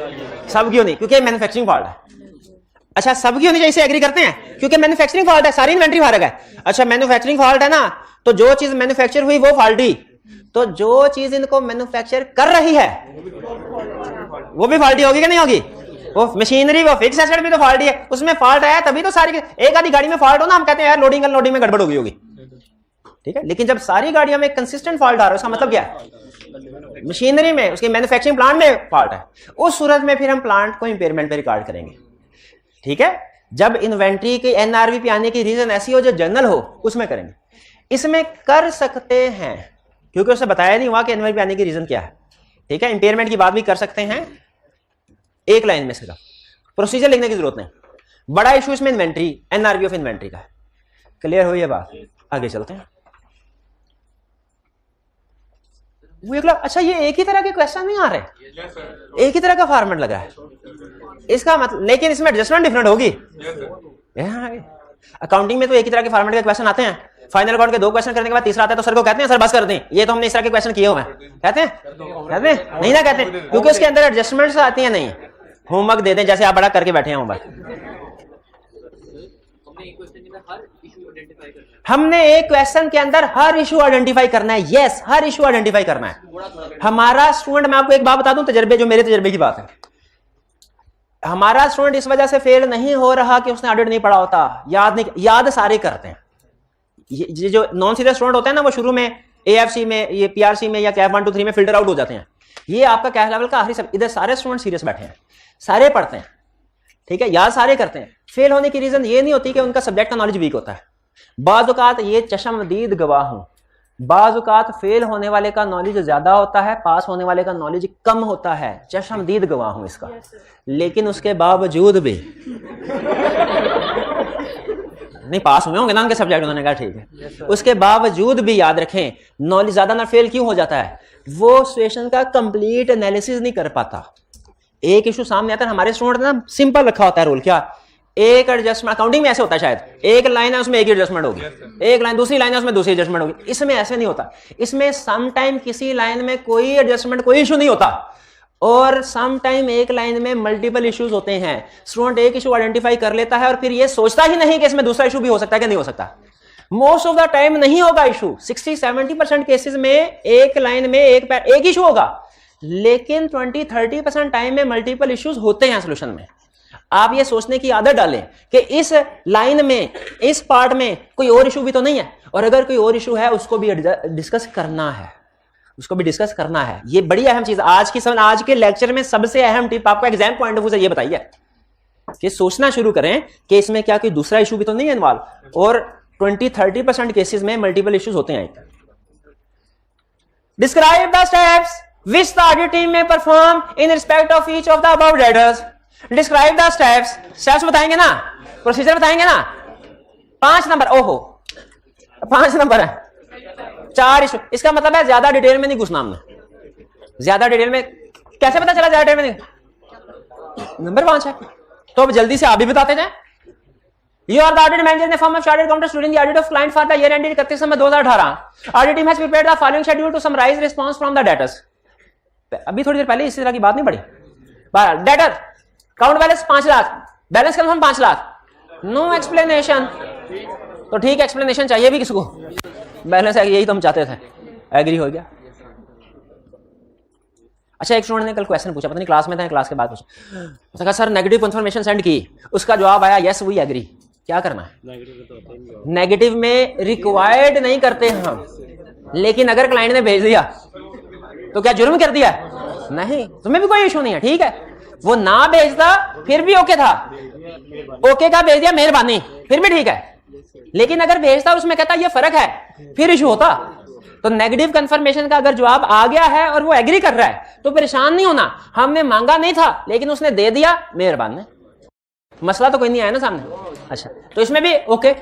सबकी होनी, क्योंकि मैन्युफैक्चरिंग फॉल्ट है। अच्छा सबकी होनी चाहिए, एग्री करते हैं, क्योंकि मैन्युफैक्चरिंग फॉल्ट है, सारी इन्वेंट्री फर्क है। अच्छा मैन्युफैक्चरिंग फॉल्ट है ना, तो जो चीज मैन्युफैक्चर हुई वो फॉल्टी, तो जो चीज इनको मैन्युफैक्चर कर रही है वो भी फॉल्टी होगी कि नहीं होगी? वो मशीनरी, वो फिक्स एसेट भी तो फॉल्टी है, उसमें फॉल्ट आया तभी तो सारी, एक आधी गाड़ी में फॉल्ट हो ना हम कहते हैं यार लोडिंग अनलोडिंग में गड़बड़ हो गई होगी, ठीक है, लेकिन जब सारी गाड़ियों में कंसिस्टेंट फॉल्ट आ रहा है उसका मतलब क्या है? मशीनरी में, उसके मैन्युफैक्चरिंग प्लांट में फॉल्ट है, उस सूरत में फिर हम प्लांट को इंपेयरमेंट पे रिकॉर्ड करेंगे, ठीक है। जब इन्वेंट्री की एनआरवी पे आने की रीजन ऐसी हो जो जनरल हो उसमें करेंगे। इसमें कर सकते हैं क्योंकि उसे बताया नहीं हुआ कि एनआरवी पे आने की रीजन क्या है, ठीक है। इंपेयरमेंट की बात भी कर सकते हैं एक लाइन में, सिर्फ प्रोसीजर लिखने की जरूरत नहीं। बड़ा इशू इसमें इन्वेंट्री, एनआरवी ऑफ इन्वेंट्री का है। क्लियर हुई है बात? आगे चलते हैं। अच्छा ये एक ही तरह के क्वेश्चन नहीं आ रहे, एक ही तरह का फॉर्मेट लगा है, इसका मतलब, लेकिन इसमें एडजस्टमेंट डिफरेंट होगी। अकाउंटिंग में तो एक ही तरह के फॉर्मेट के क्वेश्चन आते हैं, फाइनल अकाउंट के 2 क्वेश्चन करने के बाद तीसरा आता है तो सर को कहते हैं सर बस कर दें, ये तो हमने इस तरह के क्वेश्चन किए हुए हैं, कहते हैं नहीं ना, कहते हैं क्योंकि उसके अंदर एडजस्टमेंट्स आती हैं। नहीं, होमवर्क दे दें जैसे आप बड़ा करके बैठे हैं होमवर्क। हमने एक क्वेश्चन के अंदर हर इशू आइडेंटिफाई करना है, यस हर इशू आइडेंटिफाई करना है। हमारा स्टूडेंट, मैं आपको एक बात बता दूं, तजर्बे, जो मेरे तजर्बे की बात है, हमारा स्टूडेंट इस वजह से फेल नहीं हो रहा कि उसने ऑडिट नहीं पढ़ा होता, याद नहीं, याद सारे करते हैं। ये जो नॉन सीरियस स्टूडेंट होते हैं ना, वो शुरू में AFC में, ये PRC में या कैफ 1 2 3 में फिल्टर आउट हो जाते हैं। ये आपका कैफ लेवल का आखिरी सब, इधर सारे स्टूडेंट सीरियस बैठे हैं, सारे पढ़ते हैं, ठीक है, याद सारे करते हैं। फेल होने की रीजन ये नहीं होती कि उनका सब्जेक्ट का नॉलेज वीक होता है। बाज़ औक़ात ये चशमदीद गवाह हूं, बाज़ औक़ात फेल होने वाले का नॉलेज ज्यादा होता है, पास होने वाले का नॉलेज कम होता है, चशमदीद गवाह हूं इसका। लेकिन उसके बावजूद भी नहीं पास हुए होंगे ना उनके सब्जेक्ट, उन्होंने कहा ठीक है, उसके बावजूद भी याद रखें नॉलेज ज्यादा ना फेल क्यों हो जाता है, वो सिचुएशन का कंप्लीट एनालिसिस नहीं कर पाता। एक इशू सामने आता है, हमारे स्टूडेंट ना सिंपल रखा होता है रूल, क्या एक एडजस्टमेंट, अकाउंटिंग में ऐसे होता है शायद, एक लाइन है उसमें एक ही एडजस्टमेंट होगी, एक लाइन दूसरी लाइन है उसमें दूसरी एडजस्टमेंट होगी। इसमें ऐसे नहीं होता, इसमें सम टाइम किसी लाइन में कोई एडजस्टमेंट कोई इशू नहीं होता, और सम टाइम एक लाइन में मल्टीपल इश्यूज होते हैं। स्टूडेंट एक इशू आइडेंटिफाई कर लेता है और फिर ये सोचता ही नहीं कि इसमें दूसरा इशू भी हो सकता है कि नहीं हो सकता। मोस्ट ऑफ द टाइम नहीं होगा इशू, 60-70% केसेस में एक लाइन में एक इशू होगा, लेकिन 20-30% टाइम में मल्टीपल इश्यूज होते हैं सोल्यूशन में। आप ये सोचने की आदत डालें कि इस लाइन में, इस पार्ट में कोई और इशू भी तो नहीं है, और अगर कोई और इशू है उसको भी डिस्कस करना है, उसको भी डिस्कस करना है। ये बड़ी अहम चीज आज के लेक्चर में सबसे अहम टिप आपको एग्जाम पॉइंट ऑफ व्यू से ये बताइए कि सोचना शुरू करें कि इसमें क्या कोई दूसरा इशू भी तो नहीं है इन्वॉल्व, और 20-30% केसेस में मल्टीपल इश्यूज होते हैं। Describe the steps which the audit team may perform in respect of each of the above debtors. Describe the steps बताएंगे ना, प्रोसीजर बताएंगे ना। 5 नंबर, ओहो 5 नंबर है, 4 इशू। इसका मतलब है ज्यादा डिटेल में नहीं घुसना हमने। ज्यादा डिटेल में कैसे पता चला ज्यादा डिटेल में नहीं? नंबर 5 है, तो अब जल्दी से आप भी बताते जाए। You are the audit manager in the firm of chartered accountants during the audit of client for the year ended 31 December 2018. Audit team has prepared the following schedule to summarize response from the debtors. अभी थोड़ी देर पहले इस तरह की बात नहीं पड़ी। Debtor account balance 5 lakh, balance confirm 5 lakh, no explanation. तो ठीक है, एक्सप्लेनेशन चाहिए भी किसको, बैलेंस है यही तो हम चाहते थे, एग्री हो गया। अच्छा, एक स्टूडेंट ने कल क्वेश्चन पूछा, पता नहीं क्लास में था, क्लास के बाद पूछा, उसने कहा सर नेगेटिव कंफर्मेशन सेंड की, उसका जवाब आया यस वी एग्री। क्या करना है? नेगेटिव में रिक्वायर्ड नहीं करते हम, लेकिन अगर क्लाइंट ने भेज दिया तो क्या जुर्म कर दिया? नहीं, तुम्हें भी कोई इशू नहीं है, ठीक है। वो ना भेजता फिर भी ओके था, ओके का भेज दिया मेहरबानी, फिर भी ठीक है। लेकिन अगर भेजता उसमें कहता ये फर्क है, फिर इशू होता। तो नेगेटिव कंफर्मेशन का अगर जवाब आ गया है और वो एग्री कर रहा है तो परेशान नहीं होना, हमने मांगा नहीं था लेकिन उसने दे दिया, मेहरबान, मसला तो कोई नहीं आया ना सामने। अच्छा, तो इसमें भी okay.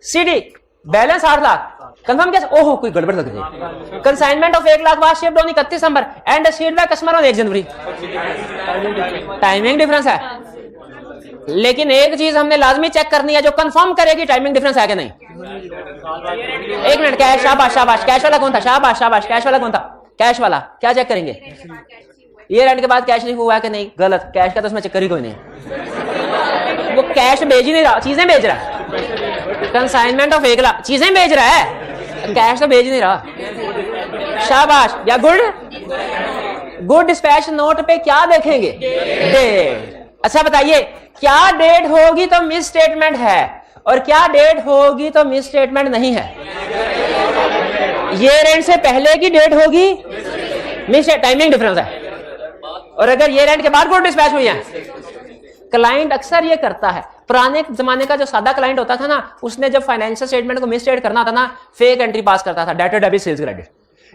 CD balance 8 lakh, confirm कैसे? ओहो कोई गड़बड़ लग रही। Consignment of 1 lakh was shipped on 31 December and received by customer on 1 January. Timing difference है, लेकिन एक चीज हमने लाजमी चेक करनी है जो कंफर्म करेगी टाइमिंग डिफरेंस है कि नहीं। 1 मिनट, कैश, शाबाश शाबाश, कैश वाला कौन था? शाबाश शाबाश, कैश वाला कौन था? कैश वाला। क्या चेक करेंगे? ये रेंट के बाद कैश नहीं हुआ है कि नहीं? गलत, कैश का तो उसमें चक्कर ही कोई नहीं, वो कैश भेज ही नहीं रहा, चीजें भेज रहा है। कंसाइनमेंट ऑफ 1 लाख, चीजें भेज रहा है, कैश तो भेज नहीं रहा। शाबाश या गुड डिस्पैच नोट पे क्या देखेंगे? डेट। अच्छा बताइए, क्या डेट होगी तो मिस स्टेटमेंट है और क्या डेट होगी तो मिस स्टेटमेंट नहीं है? ये रेंट से पहले की डेट होगी, मिस टाइमिंग डिफरेंस है, और अगर ये रेंट के बाद गुड डिस्पैच हुई है। क्लाइंट अक्सर ये करता है, पुराने जमाने का जो सादा क्लाइंट होता था ना, उसने जब फाइनेंशियल स्टेटमेंट को मिसस्टेट करना था ना, फेक एंट्री पास करता था, डेबिट डेबिट सेल्स क्रेडिट,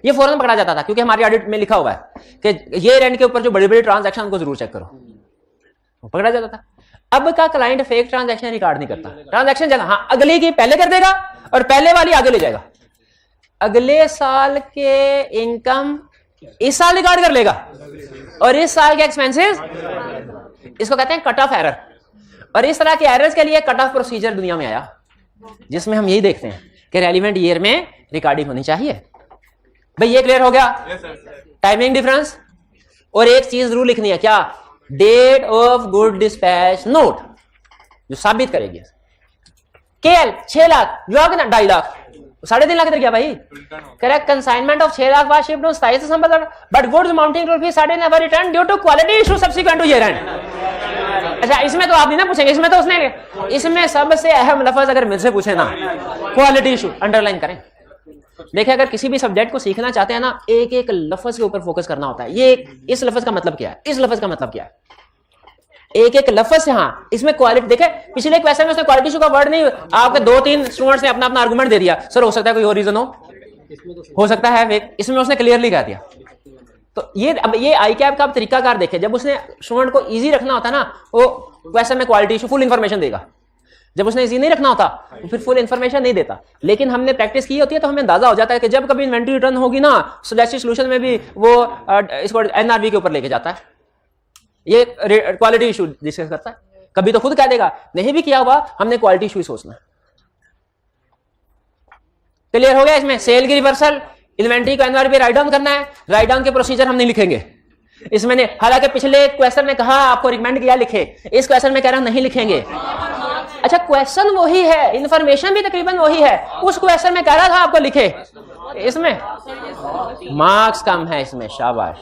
ये फौरन पकड़ा जाता था, क्योंकि हमारी ऑडिट में लिखा हुआ है कि ये रेंट के ऊपर जो बड़ी बड़ी ट्रांजैक्शन को जरूर चेक करो, पकड़ा जाता था। अब का क्लाइंट फेक ट्रांजैक्शन रिकॉर्ड नहीं करता, ट्रांजैक्शन जगह हाँ अगली की पहले कर देगा और पहले वाली आगे ले जाएगा, अगले साल के इनकम इस साल रिकॉर्ड कर लेगा और इस साल के एक्सपेंसेस, इसको कहते हैं कट ऑफ एरर। और इस तरह के एरर्स के लिए कट ऑफ प्रोसीजर दुनिया में आया, जिसमें हम यही देखते हैं कि रेलिवेंट ईयर में रिकॉर्डिंग होनी चाहिए। भाई ये क्लियर हो गया? टाइमिंग डिफरेंस, और एक चीज जरूर लिखनी है, क्या? Date of good dispatch note, जो साबित करेगी। केएल 6 लाख, जो आगे ना 2.5 लाख, 3.5 लाख इधर क्या भाई? Correct. Consignment of 6 lakh was shipped on 27 December but goods amounting to rupees 3.5 never return due to quality issue subsequent to year end. अच्छा, इसमें तो आप नहीं ना पूछेंगे, इसमें तो उसने, इसमें सबसे अहम लफ्ज अगर मुझसे पूछे ना, क्वालिटी इशू, अंडरलाइन करें। देखिए, अगर किसी भी सब्जेक्ट को सीखना चाहते हैं ना, एक एक लफ्ज के ऊपर फोकस करना होता है। ये इस लफ्ज का मतलब क्या है, इस लफ्ज का मतलब क्या है। एक एक लफ्ज से। हाँ, इसमें क्वालिटी देखे, पिछले क्वेश्चन में उसने क्वालिटी इशू का वर्ड नहीं, आपके 2-3 स्टूडेंट्स ने अपना अपना आर्गुमेंट दे दिया, सर हो सकता है कोई और रीजन हो सकता है, इसमें उसने क्लियरली कह दिया। तो ये अब ये आई कैप का तरीकाकार देखे, जब उसने स्टूडेंट को इजी रखना होता ना, वो क्वेश्चन में क्वालिटी इशू फुल इंफॉर्मेशन देगा। जब उसने इजी नहीं रखना होता तो फिर फुल इंफॉर्मेशन नहीं देता। लेकिन हमने प्रैक्टिस की होती है तो हमें अंदाजा हो जाता है कि जब कभी इन्वेंटरी रिटर्न होगी ना, सजेस्टेड सॉल्यूशन में भी वो इसको एनआरवी के ऊपर लेके जाता है। ये क्वालिटी इशू डिस्कस करता है। कभी तो खुद कह देगा नहीं भी किया हुआ, हमने क्वालिटी इशू ही सोचना। क्लियर हो गया? इसमें सेल की रिवर्सल, इन्वेंटरी को एनआरवी राइट डाउन करना है, राइट डाउन के प्रोसीजर हम नहीं लिखेंगे इसमें ने, हालांकि पिछले क्वेश्चन में कहा आपको रिकमेंड किया लिखे, इस क्वेश्चन में कह रहा नहीं लिखेंगे। अच्छा, क्वेश्चन वही है, इंफॉर्मेशन भी तकरीबन वही है, उस क्वेश्चन में कह रहा था आपको लिखे, इसमें मार्क्स कम है इसमें। शाबाश,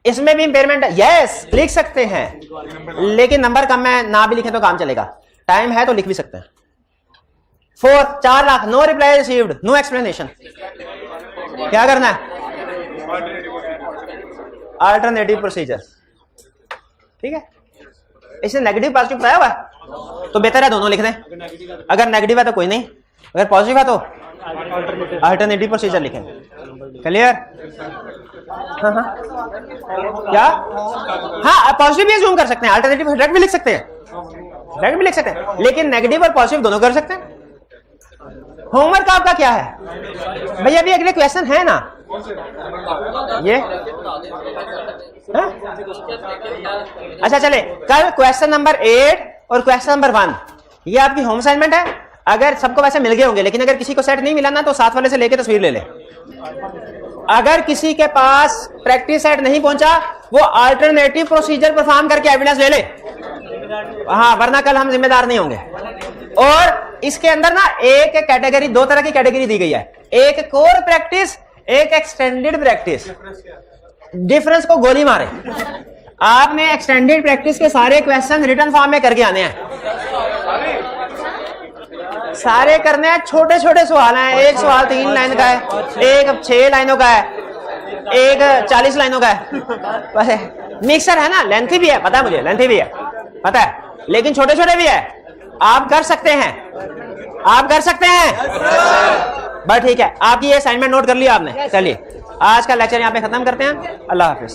इसमें भी इंपेयरमेंट यस लिख सकते हैं, लेकिन नंबर कम है, ना भी लिखे तो काम चलेगा, टाइम है तो लिख भी सकते हैं। 4 lakh, no reply received, no explanation. क्या करना है? Alternative procedure. ठीक है, इसने नेगेटिव पॉजिटिव बताया हुआ है तो बेहतर है दोनों लिख दें। अगर नेगेटिव है तो कोई नहीं, अगर पॉजिटिव है तो अल्टरनेटिव प्रोसीजर लिखेंगे। क्लियर? हाँ हाँ क्या? हाँ, पॉजिटिव भी अज्यूम कर सकते हैं, अल्टरनेटिव डायरेक्ट भी लिख सकते हैं, डायरेक्ट भी लिख सकते हैं, लेकिन नेगेटिव और पॉजिटिव दोनों कर सकते हैं। होमवर्क आपका क्या है भैया? अभी अगले क्वेश्चन है ना ये हा? अच्छा चले, कल क्वेश्चन नंबर 8 और क्वेश्चन नंबर 1 ये आपकी होम असाइनमेंट है। अगर सबको वैसे मिल गए होंगे, लेकिन अगर किसी को सेट नहीं मिला ना तो साथ वाले से लेके तस्वीर ले ले। अगर किसी के पास प्रैक्टिस सेट नहीं पहुंचा, वो अल्टरनेटिव प्रोसीजर परफॉर्म करके एविडेंस ले ले। हाँ, वरना कल हम जिम्मेदार नहीं होंगे। और इसके अंदर ना एक कैटेगरी, 2 तरह की कैटेगरी दी गई है, एक कोर प्रैक्टिस, एक एक्सटेंडेड प्रैक्टिस। डिफरेंस को गोली मारे। आपने एक्सटेंडेड प्रैक्टिस के सारे क्वेश्चन रिटन फॉर्म में करके आने हैं, सारे करने हैं। छोटे छोटे सवाल हैं, एक सवाल 3 लाइन का है, एक 6 लाइनों का है, एक 40 लाइनों का है। मिक्सर है ना, लेंथी भी है, पता है मुझे, लेंथी भी है पता है, लेकिन छोटे छोटे भी है। आप कर सकते हैं, आप कर सकते हैं। बस ठीक है, आपकी ये असाइनमेंट नोट कर लिया आपने। चलिए आज का लेक्चर यहाँ पे खत्म करते हैं। अल्लाह हाफिज।